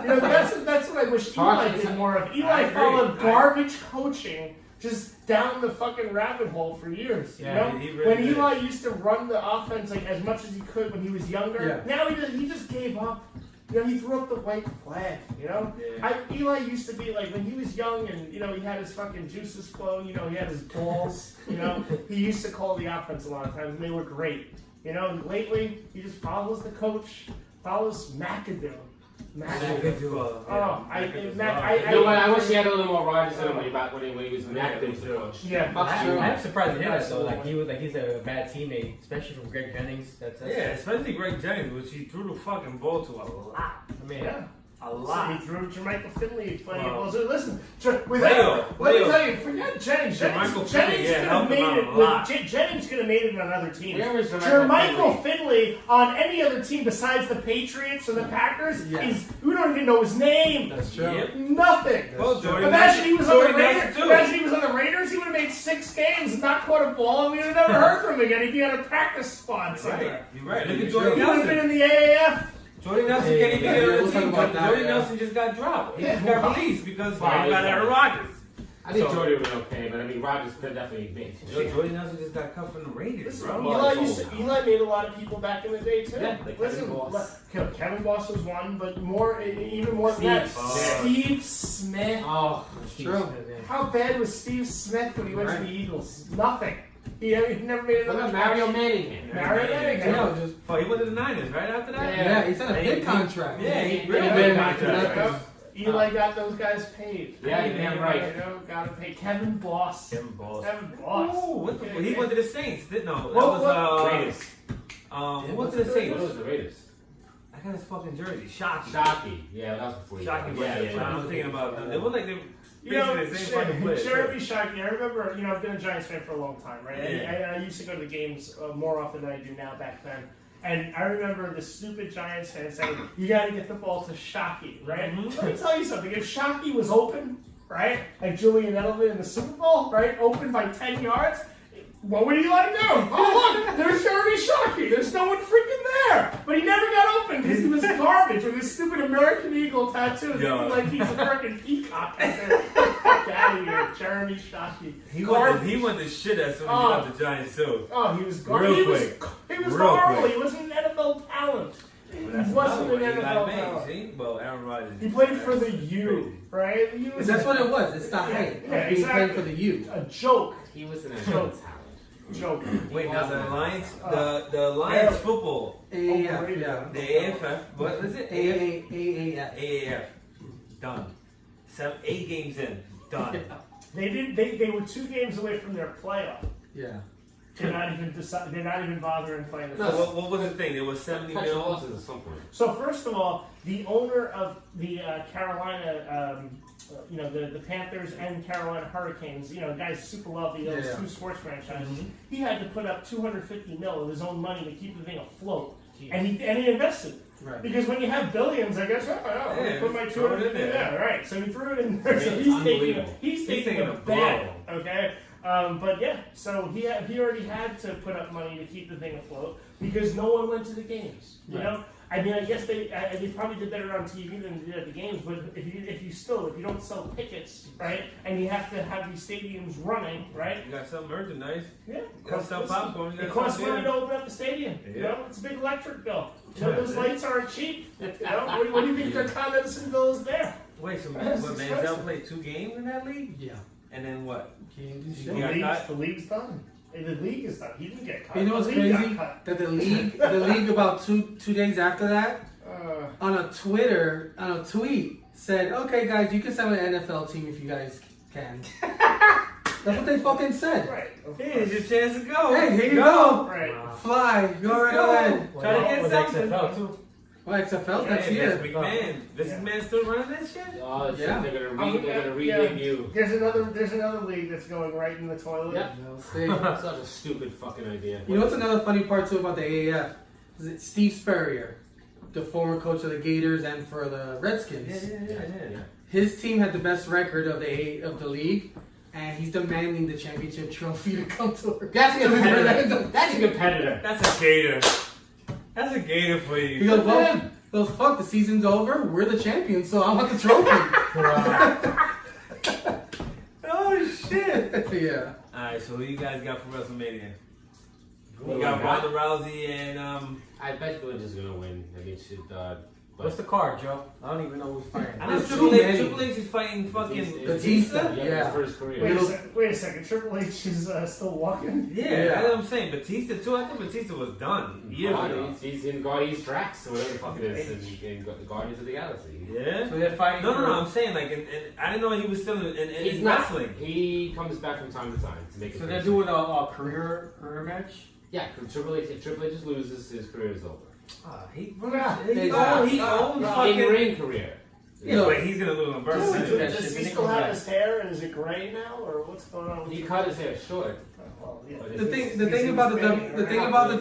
You know, that's what I wish Eli did more of. I Eli agree. followed garbage coaching just down the fucking rabbit hole for years. Yeah, you know, he really when did. Eli used to run the offense like as much as he could when he was younger, Yeah. now he just gave up. You know, he threw up the white flag, you know? Yeah. Eli used to be like, when he was young and, you know, he had his fucking juices flowing, you know, he had his balls, you know? He used to call the offense a lot of times, and they were great. You know, and lately, he just follows the coach, follows McAdoo. McAdoo. You know what? I wish he had a little more Rodgers in him when he was active coach. Yeah, I'm surprised to hear that though. Like he's a bad teammate, especially from Greg Jennings. That's Yeah, especially Greg Jennings, which he threw the fucking ball to a lot. I mean, yeah. A So lot. he threw Jermichael Finley plenty of Wow. balls. Listen, let me Leo. tell you, forget Jennings. Jermichael Jennings Finley, could have helped him made out it. a lot. Jennings could have made it on other teams. Where was Jermichael Jermichael Finley on any other team besides the Patriots or the Packers Yeah. is we don't even know his name. That's true. Yep. Nothing. Well, Jordan Imagine he was on the Jordan Raiders. Nelson, too. Imagine he was on the Raiders. He would have made 6 games and not caught a ball, and we would have never heard from him again. He'd be on a practice spot somewhere. You're right. Look at He Jordan would have been Nelson. in the AAF. Jordan Nelson Yeah, can't even yeah, get on we'll the talk team. about that, Jordan yeah. Nelson just got dropped. He Yeah. just got released because he Wow, got Aaron Rodgers. I think Jordy was okay, but I mean Rodgers could definitely be. Yo, Jordan Nelson just got cut from the Raiders, Listen, bro. Eli made a lot of people back in the day too. Yeah, like Listen, Kevin Boss. Kevin Boss was one, but even more than that, Steve Smith. Oh, True. How bad was Steve Smith when he went to the Eagles? Nothing. He never made what another about Mario catch. Manningham? Mario Manningham. Yeah, just, Oh, he went to the Niners right after that? yeah, he's on a big contract. Yeah, he Yeah, really big yeah, contract. yeah. Eli got those guys paid. Yeah, you're damn right. You know, got to pay Kevin Boss. Kevin Boss. Kevin Boss. Oh, what the, he went to the Saints. No, that What- was Raiders. who went to the What Saints? was the Raiders? I got his fucking jersey. Shocky. Shockey. Yeah, that was before you. Shocky. Yeah. I'm thinking about. They look like they. You know, Basically the same fucking player. Jeremy Shockey, I remember, I've been a Giants fan for a long time, right? Yeah. And I used to go to the games more often than I do now back then. And I remember the stupid Giants fan saying, you got to get the ball to Shockey, right? Let me tell you something. If Shockey was open, right, like Julian Edelman in the Super Bowl, right, open by 10 yards, what would he let him do? Oh, look, there's Jeremy Shockey. There's no one freaking there. But he never got open because he was garbage with his stupid American Eagle tattoo. Looking like he's a freaking peacock out there. Fuck out of here, Jeremy Shockey. He went the shit as soon as he got the Giants too. Oh, he was garbage. He was horrible. He wasn't an NFL talent. He wasn't an NFL talent. See? Well, Aaron Rodgers. He played for the U, right? The U was That's what it was. It's the height. Yeah, He exactly. played for the U. A joke. He was an NFL talent. Joke. Wait, now the Lions, the Lions football, AAF, yeah. the AFF, what is it? AAF. AAF, done. 8 games in, done. They were 2 games away from their playoff. Yeah. They're not even bothering playing the No, what was the thing? There was 70 Touch mil. losses at some point. So first of all, the owner of the Carolina, the Panthers and Carolina Hurricanes, guys super wealthy, those 2 sports franchises. He had to put up $250 million of his own money to keep the thing afloat, and he invested. Right. Because when you have billions, I guess, let me put my $250 in there. Right, so he threw it in there. So he's taking a bet. Okay. But yeah, so he already had to put up money to keep the thing afloat because no one went to the games. You know, I mean, I guess they probably did better on TV than they did at the games. But if you don't sell tickets, right, and you have to have these stadiums running, right? You got to sell merchandise. Yeah, You got to sell popcorn. it costs money to open up the stadium. You know, it's a big electric bill. Those lights aren't cheap. You know, what do you think their condensation bill is there? Wait, so Manziel played 2 games in that league? Yeah. And then what? Can't do He shit. got cut? The league's done. The league is done. He didn't get cut. You know what's The league crazy? got cut. That the league about two days after that, on a tweet said, "Okay, guys, you can sign with an NFL team if you guys can." That's what they fucking said. Right. Here's your chance to go. Hey, here you go. Right. Fly. Go right ahead. Try to get something. XFL too. Well, XFL Yeah, next year. Vince McMahon. Vince McMahon still running that shit? Oh, Yeah. they're gonna rename you. There's another league that's going right in the toilet. Yep. We'll see. Such a stupid fucking idea. You know what's another funny part too about the AAF? Is it Steve Spurrier, the former coach of the Gators and for the Redskins. Yeah. His team had the best record of the league, and he's demanding the championship trophy to come to her. That's a competitor. That's a competitor. That's a gator. That's a gator for you. He goes, well, fuck, the season's over. We're the champions, so I want the trophy. Oh, shit. Yeah. Alright, so who you guys got for WrestleMania? You got Ronda Rousey and, I bet Glitch is gonna win. I mean, shit, What's the card, Joe? I don't even know who's fighting. I know There's Triple too H. many. Triple H is fighting fucking Batista? Yeah, for his career. Wait a second. Triple H is still walking. Yeah, that's what I'm saying. Batista too. I think Batista was done years ago. He's in Guardians Tracks or whatever the fuck it is, in Guardians of the Galaxy. Yeah. So they're fighting. No. I'm saying like, and I didn't know he was still in He's not. wrestling. He comes back from time to time to make it. So they're doing a career match. Yeah, if Triple H just loses, his career is over. He They- owns In fucking. ring career. Yeah, but he's gonna lose on Does birth. he still have his hair and is it gray now or what's going on? He cut his hair short. Well, yeah. but The it's- thing about the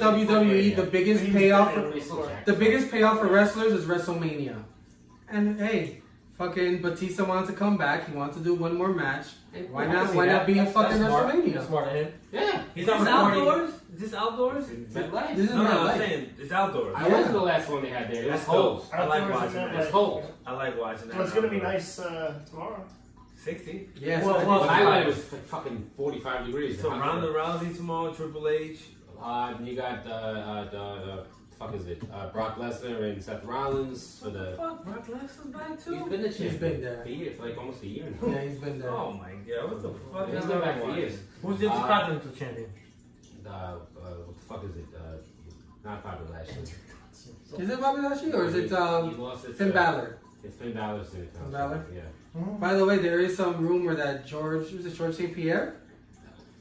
WWE, the biggest payoff for wrestlers is WrestleMania. And hey, fucking Batista wanted to come back. He wanted to do one more match. Why not be in fucking WrestleMania? That's smart of him. Yeah. Is this outdoors? Is this outdoors? MetLife. This is No, not I'm life. saying it's outdoors. I was the last one they had there. It was It's cold. cold. I like Outdoors watching and that. It's cold. I like watching that. So it's gonna be nice tomorrow. 60. Yes. Well, When I went, it was fucking 45 degrees. So Ronda Rousey tomorrow, Triple H. You got the fuck is it? Brock Lesnar and Seth Rollins for the. Fuck, Brock Lesnar's back too? He's been the champion. He's been there. For years, for like almost a year now. Yeah, he's been there. Oh my god, what the fuck? He's is been that back for one? years. Who's the Intercontinental champion? What the fuck is it? Not Bobby Lashley. Is it Bobby Lashley or is it He lost it Finn to- Balor? It's Finn Balor's in it. Finn Balor? Yeah. By the way, there is some rumor that George St. Pierre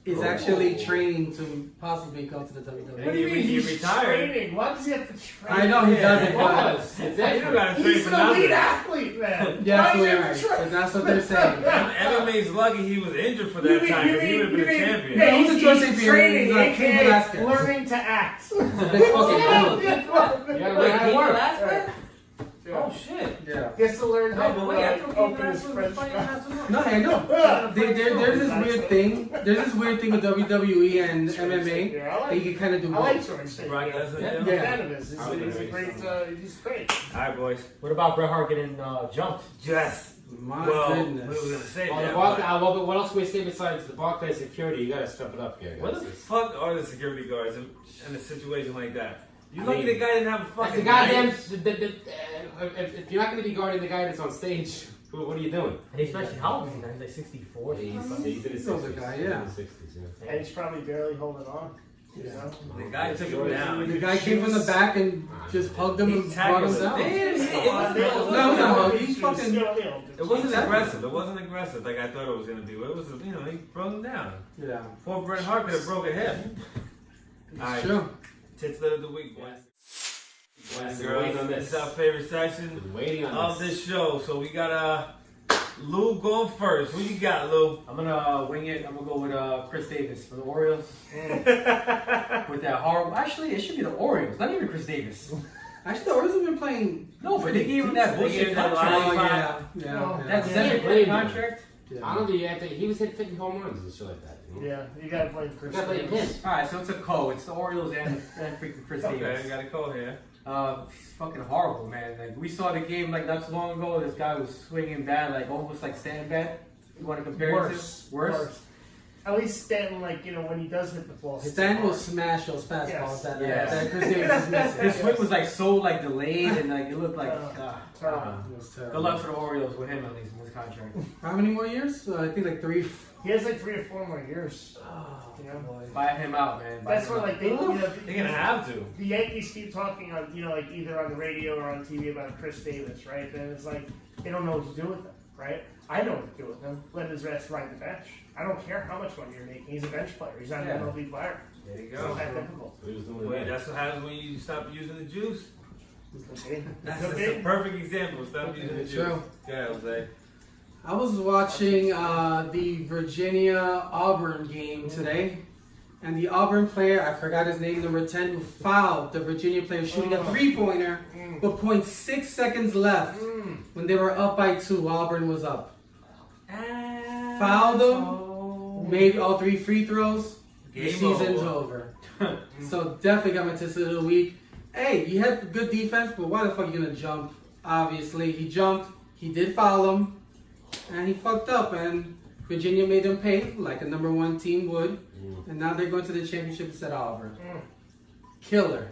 is actually training to possibly come to the What WWE. do you mean He he's retired. training? Why does he have to train? I know he doesn't, It but was. It's You don't different. gotta train He's for an elite nothing. athlete, man. yeah, Why so is he you're have right. to train? So that's what they're saying. MMA's lucky he was injured for that time because he would have been a champion. Yeah, He's, he's a Georgia he's champion. training, He's like King aka Velasquez. learning to act. It's a big fucking deal. You gotta learn how to work. Oh shit. Yeah. He has to learn how No, to but wait, I thought open King his Velasquez was French fighting mouth. after No, I know. There's this weird thing. There's this weird thing with WWE and MMA. Yeah, I That you can kind of do I like both. George St. Brock Pierre. Lesnar, I'm yeah. a fan of his. He's I would a agree. great. He's great. Alright, boys. What about Bret Hart getting jumped? Yes. My Well, goodness. we were gonna say Oh, that. the but- Barclays, what else can we say besides the Barclays security? You gotta step it up here, guys. What the fuck are the security guards in a situation like that? You I lucky mean, the guy didn't have a That's fucking the goddamn. knife. If you're not gonna be guarding the guy that's on stage, what are you doing? And especially how old is he now? He's like 64. He's in his He's older 60s. guy, He's in yeah. his 60s, yeah. And he's probably barely holding on. You know? The guy took him down. The guy came from the back and just hugged him He and brought him tackled down. him. It It wasn't No, no, he's fucking- It wasn't aggressive. It wasn't aggressive like I thought it was gonna do. It was, he broke him down. Yeah. Poor Bret Hart could have broke a hip. Alright, Sure. tits of the week, boys. Wes, Girls, waiting on this this. is our favorite section Been waiting on of this show. So we got Lou going first. What you got, Lou? I'm gonna wing it. I'm gonna go with Chris Davis for the Orioles. With that horrible. Actually, it should be the Orioles, not even Chris Davis. Actually, the Orioles have been playing. No, but they gave him that They bullshit gave him that contract. Oh, line. yeah. That Yeah. seven blame year him. contract. I don't think he was hitting home runs and shit like that. You know? Yeah, you gotta play Chris You gotta blame Davis. him. All right, so it's a co. It's the Orioles and freaking Chris Okay, Davis. I got a call here. He's fucking horrible, man. Like we saw the game like not too long ago. This guy was swinging bad, like almost like Stanton bad. You want to compare Worse. it to? Worse. At least Stanton, like, when he does hit the ball, hits Stan it will hard. smash those fastballs Yes. that, Yes. that Chris Davis is missing. His swing was like so like delayed and like it looked like. Terrible. It was Good terrible. luck to the Orioles with him at least in this contract. How many more years? I think like 3. He has like 3 or 4 more years. Oh, You know? Buy him out, man. Buy That's him what out. like they, They're gonna have to. the Yankees keep talking on, like either on the radio or on TV about Chris Davis, right? Then it's like they don't know what to do with him, right? I know what to do with him. Let his rest ride the bench. I don't care how much money you're making. He's a bench player. He's not an Yeah. MLB player. There you It's not go. that difficult. So he was doing Wait, it. that's what happens when you stop using the juice. Okay. That's Could a be. perfect example. Stop using the It's juice. true. Yeah, Jose. I was watching the Virginia Auburn game today, and the Auburn player, I forgot his name, number 10, who fouled the Virginia player shooting a 3-pointer, but 0.6 seconds left when they were up by 2. Auburn was up. Fouled him, made all 3 free throws. The Game season's over. over. So definitely got my tits of the week. Hey, you had good defense, but why the fuck you gonna jump? Obviously, he jumped. He did foul him, and he fucked up. And Virginia made them pay like a number 1 team would. And now they're going to the championship instead of Auburn. Killer,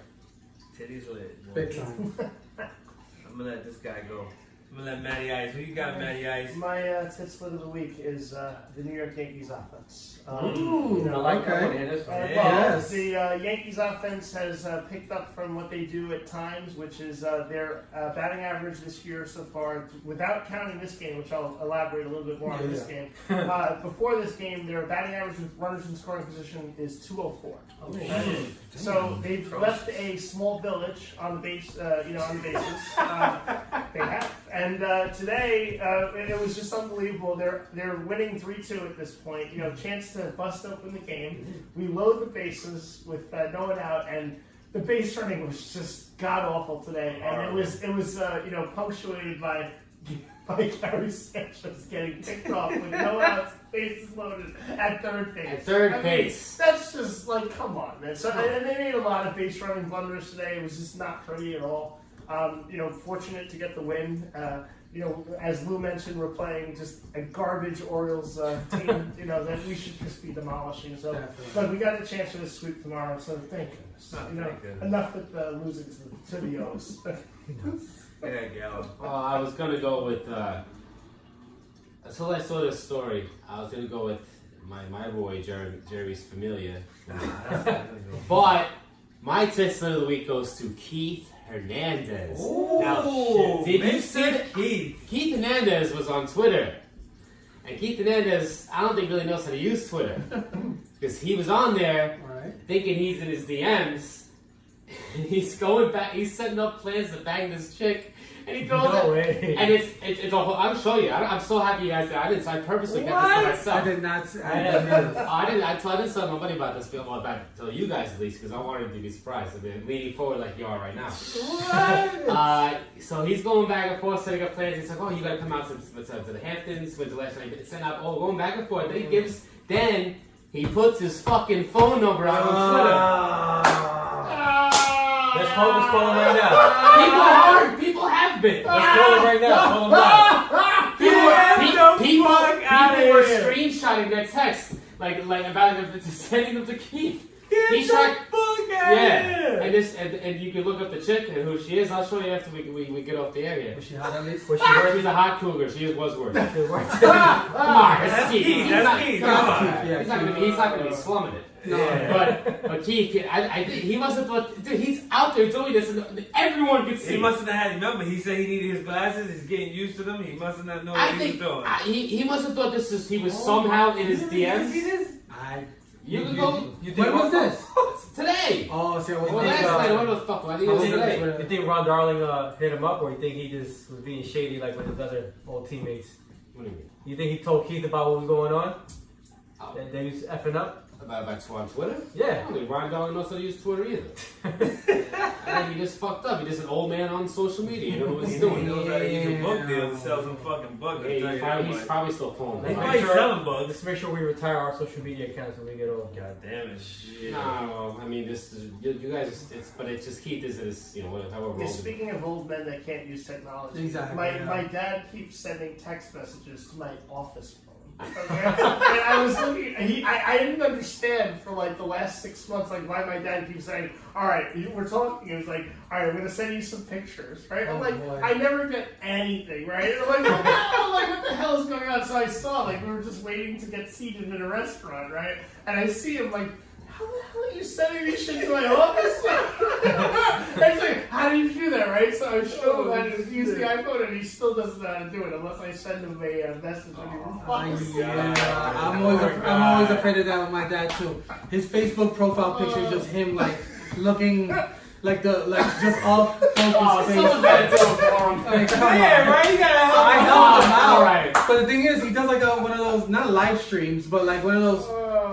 Titties lit. big time. I'm gonna let this guy go. I'm gonna let Matty Ice. Who you got, Matty Ice? My tit split of the week is the New York Yankees offense. Ooh, I like that okay. one. Yeah, this one. Well, Yes. the Yankees offense has picked up from what they do at times, which is their batting average this year so far, without counting this game, which I'll elaborate a little bit more on this game. Before this game, their batting average with runners in scoring position is 204. So they've left a small village on the base, on the bases. They have, and today it was just unbelievable. They're winning 3-2 at this point. Chance to bust open the game. We load the bases with no one out, and the base running was just god awful today. And it was punctuated by Gary Sanchez getting picked off with no outs, bases loaded at third base. At third I mean, base. That's just like, come on, man. So, and they made a lot of base running blunders today. It was just not pretty at all. Fortunate to get the win. As Lou mentioned, we're playing just a garbage Orioles team, that we should just be demolishing. So, but we got a chance for this sweep tomorrow, so thank goodness. Thank goodness. Enough with losing to the O's. Yeah, Gallo. I was gonna go with. Until I saw this story, I was gonna go with my boy Jerry's Familia. But my tits of the week goes to Keith Hernandez. Now, did you see Mr. that? Keith. Keith Hernandez was on Twitter, And Keith Hernandez, I don't think really knows how to use Twitter. Because he was on there thinking he's in his DMs. And he's going back, he's setting up plans to bang this chick. And he goes, and it's a whole, I'll show you. I'm so happy you guys did. I purposely kept this to myself. I did not. I didn't tell nobody about this film. Well, tell you guys at least, because I wanted to be surprised. I've been leaning forward like you are right now. So he's going back and forth, setting up plans. He's like, oh, you gotta come out to the Hamptons with the last night. Send out, going back and forth. Then he puts his fucking phone number out on Twitter. Let's call him right now. People have been. Let's call him right now. Call him live. People were screenshotting their texts, like about them, sending them to Keith. Get the fuck out of here. And you can look up the chick and who she is. I'll show you after we get off the air here. Was she hot at least? She's a hot cougar. She was worth it. Come on, that's Keith. He's not gonna be slumming it. No. But Keith, he must have thought, dude, he's out there doing this and everyone can see. He must have not had, remember, he said he needed his glasses, he's getting used to them, he must have not known what he was doing. He must have thought he was somehow in his DMs. You can go. When was this? Today. Oh, see, I was last night. What the fuck? I think it was today. You think Ron Darling hit him up, or you think he just was being shady like with his other old teammates? What do you mean? You think he told Keith about what was going on? That they was effing up? About on Twitter? Yeah. I don't think Ron Darling knows how to use Twitter either. I think he just fucked up. He's just an old man on social media. You don't know what he's doing. He knows how to use a book deal to sell some fucking books. He's probably still pulling. He's probably selling books. Let's make sure we retire our social media accounts when we get old. God damn it. Shit. No, I mean, this is, you guys, but it's just Keith is, however old. Speaking of old men that can't use technology, Exactly, my dad keeps sending text messages to my office phone. Okay? And I was looking, I didn't understand for like the last 6 months, like why my dad keeps saying, all right, we're talking. He was like, all right, I'm going to send you some pictures, right? I'm like, boy. I never get anything, right? I'm like, what the hell is going on? So I saw, like, we were just waiting to get seated in a restaurant, right? And I see him like, how the hell are you sending this shit to my office? I was like, how do you do that, right? So I showed him how to use the iPhone, and he still doesn't know how to do it unless I send him a message when he responds. I'm always afraid of that with my dad too. His Facebook profile picture is just him like looking like just off focus face. Someone gotta do it for him. Like, come on. Right? You gotta help I him helped him out. All right. But the thing is, he does like one of those, not live streams, but like one of those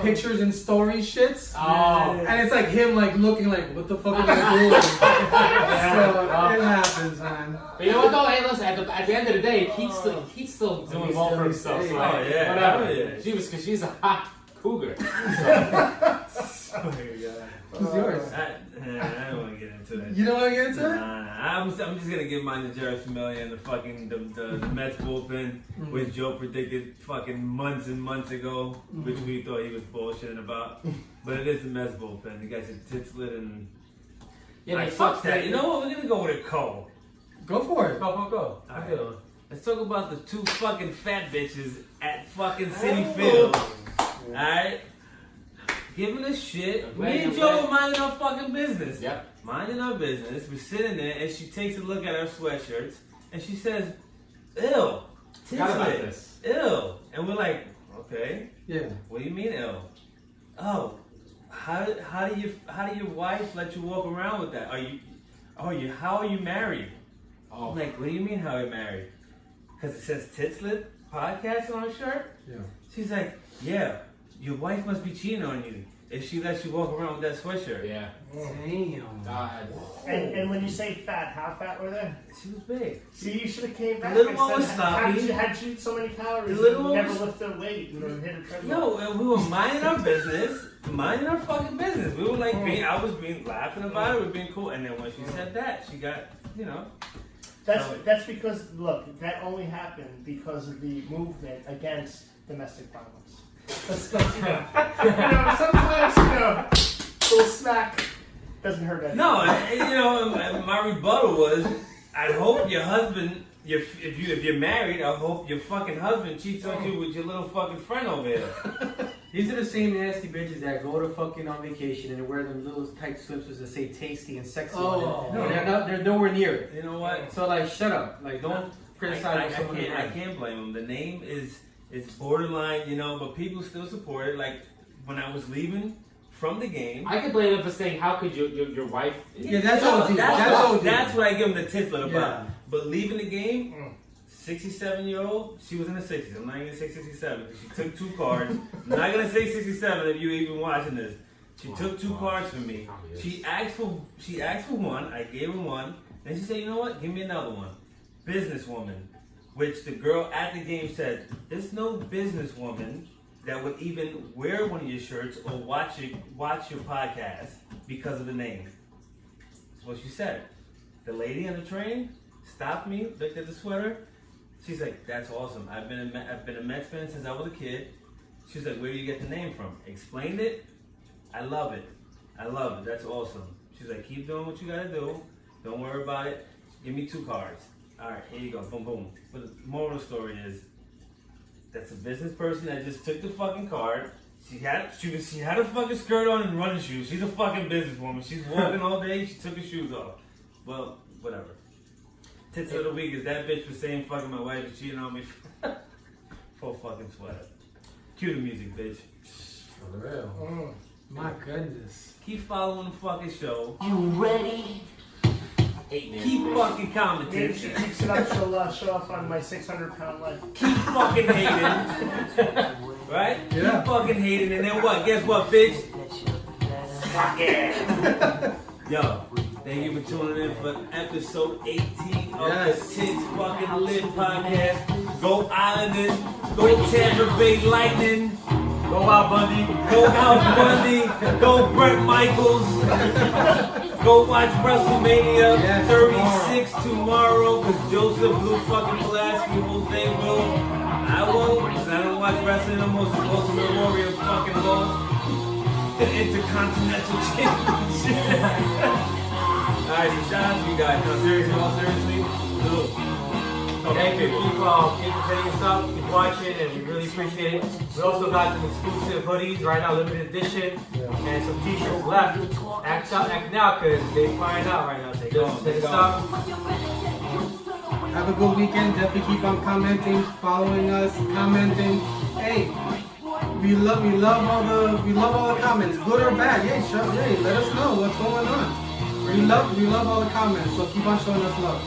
pictures and stories shits. Oh. And it's like him like looking like, what the fuck am I doing? So it happens, man. But you know what though? Hey, listen. At the end of the day, Keith's still doing well for himself. So whatever. Yeah. She's a hot cougar. Who's yours? I don't want to get into it. You don't want to get into it? I'm just gonna give mine to Jerry Familia and the Mets bullpen, which Joe predicted fucking months and months ago, which we thought he was bullshitting about. But it is the Mets bullpen. The guys are tits lit and fuck that. You know what? We're gonna go with a co. Go for it. Go. All right. Let's talk about the two fucking fat bitches at fucking City Field. Alright? Giving a shit. Me and Joe minding our fucking business. Yep. Minding our business. We're sitting there and she takes a look at our sweatshirts and she says, ew. Forgot about this. Ew. And we're like, okay. Yeah. What do you mean ew? Oh, how do your wife let you walk around with that? How are you married? Oh. I'm like, what do you mean how are you married? Because it says Titslit Podcast on her shirt? Yeah. She's like, yeah, your wife must be cheating on you if she lets you walk around with that sweatshirt. Yeah. Damn. God. And when you say fat, how fat were they? She was big. See, you should have came back little and one said, was sloppy. had she so many calories, The little you one never was- lift her weight, you know, hit a treadmill. No, and we were minding our business, minding our fucking business. We were like, I was laughing about it, we were being cool. And then when she said that, she got, That's because, look, that only happened because of the movement against domestic violence. Sometimes, a little smack doesn't hurt anyone. No, and my rebuttal was, I hope your husband, if you're married, I hope your fucking husband cheats on you with your little fucking friend over here. These are the same nasty bitches that go to fucking on vacation and wear them little tight slippers that say tasty and sexy on it. No. They're nowhere near it. You know what? So like, shut up. Like, don't criticize someone. I can't blame him. The name is It's borderline, you know, but people still support it. Like when I was leaving from the game. I could blame them for saying, how could your wife... Yeah, that's OD. That's what I give them the tits about. Yeah. But leaving the game, 67-year-old, she was in the 60s. I'm not even going to say 67 because she took 2 cards. I'm not going to say 67 if you're even watching this. She took 2 cards from me. She asked for one. I gave her one. Then she said, you know what? Give me another one. Businesswoman. Which the girl at the game said, there's no businesswoman that would even wear one of your shirts or watch your podcast because of the name. That's what she said. The lady on the train stopped me, looked at the sweater. She's like, that's awesome. I've been a Mets fan since I was a kid. She's like, where do you get the name from? Explained it. I love it. I love it. That's awesome. She's like, keep doing what you gotta do. Don't worry about it. Give me 2 cards. All right, here you go. Boom, boom. But the moral of the story is, that's a business person that just took the fucking card. She had a fucking skirt on and running shoes. She's a fucking businesswoman. She's walking all day. She took her shoes off. Well, whatever. Tits of the week is that bitch for saying fucking my wife and cheating on me for a fucking sweater. Cue the music, bitch. For real. Oh, my goodness. Keep following the fucking show. You ready? Keep fucking commenting. If she keeps it up, she'll show up on my 600-pound leg. Keep fucking hating. Right? Yeah. Keep fucking hating. And then what? Guess what, bitch? Fuck it. Yo, thank you for tuning in for episode 18 of the Tits Fucking Lit podcast. Go Islanders. Go Tampa Bay Lightning. Go out, Bundy. Go out, Bundy. Go Brett Michaels. Go watch WrestleMania 36 tomorrow because Joseph Blue fucking Pulaski, Jose will. I won't because I don't watch wrestling no more. The Ultimate Warrior fucking lost the Intercontinental Championship. Alright, so shout out to you guys. No, seriously, all seriously. Thank you. Keep hitting us up, keep watching, and we really appreciate it. We also got some exclusive hoodies right now, limited edition, and some t-shirts left. Act now, because they're flying out right now. They just hit us up. Have a good weekend. Definitely keep on commenting, following us, commenting. Hey, we love all the comments, good or bad. Hey, let us know what's going on. We love all the comments, so keep on showing us love.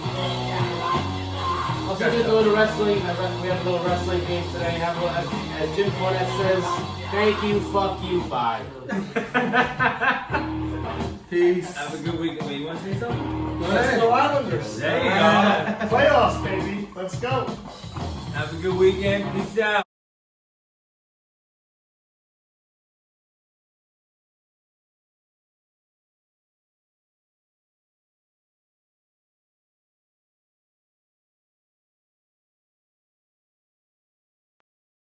Also, we're doing the wrestling. We have a little wrestling game today. Have a little, as Jim Cornette says, thank you, fuck you, bye. Peace. Have a good weekend. Wait, you want to say something? Let's go Islanders. There you go. Playoffs, baby. Let's go. Have a good weekend. Peace out.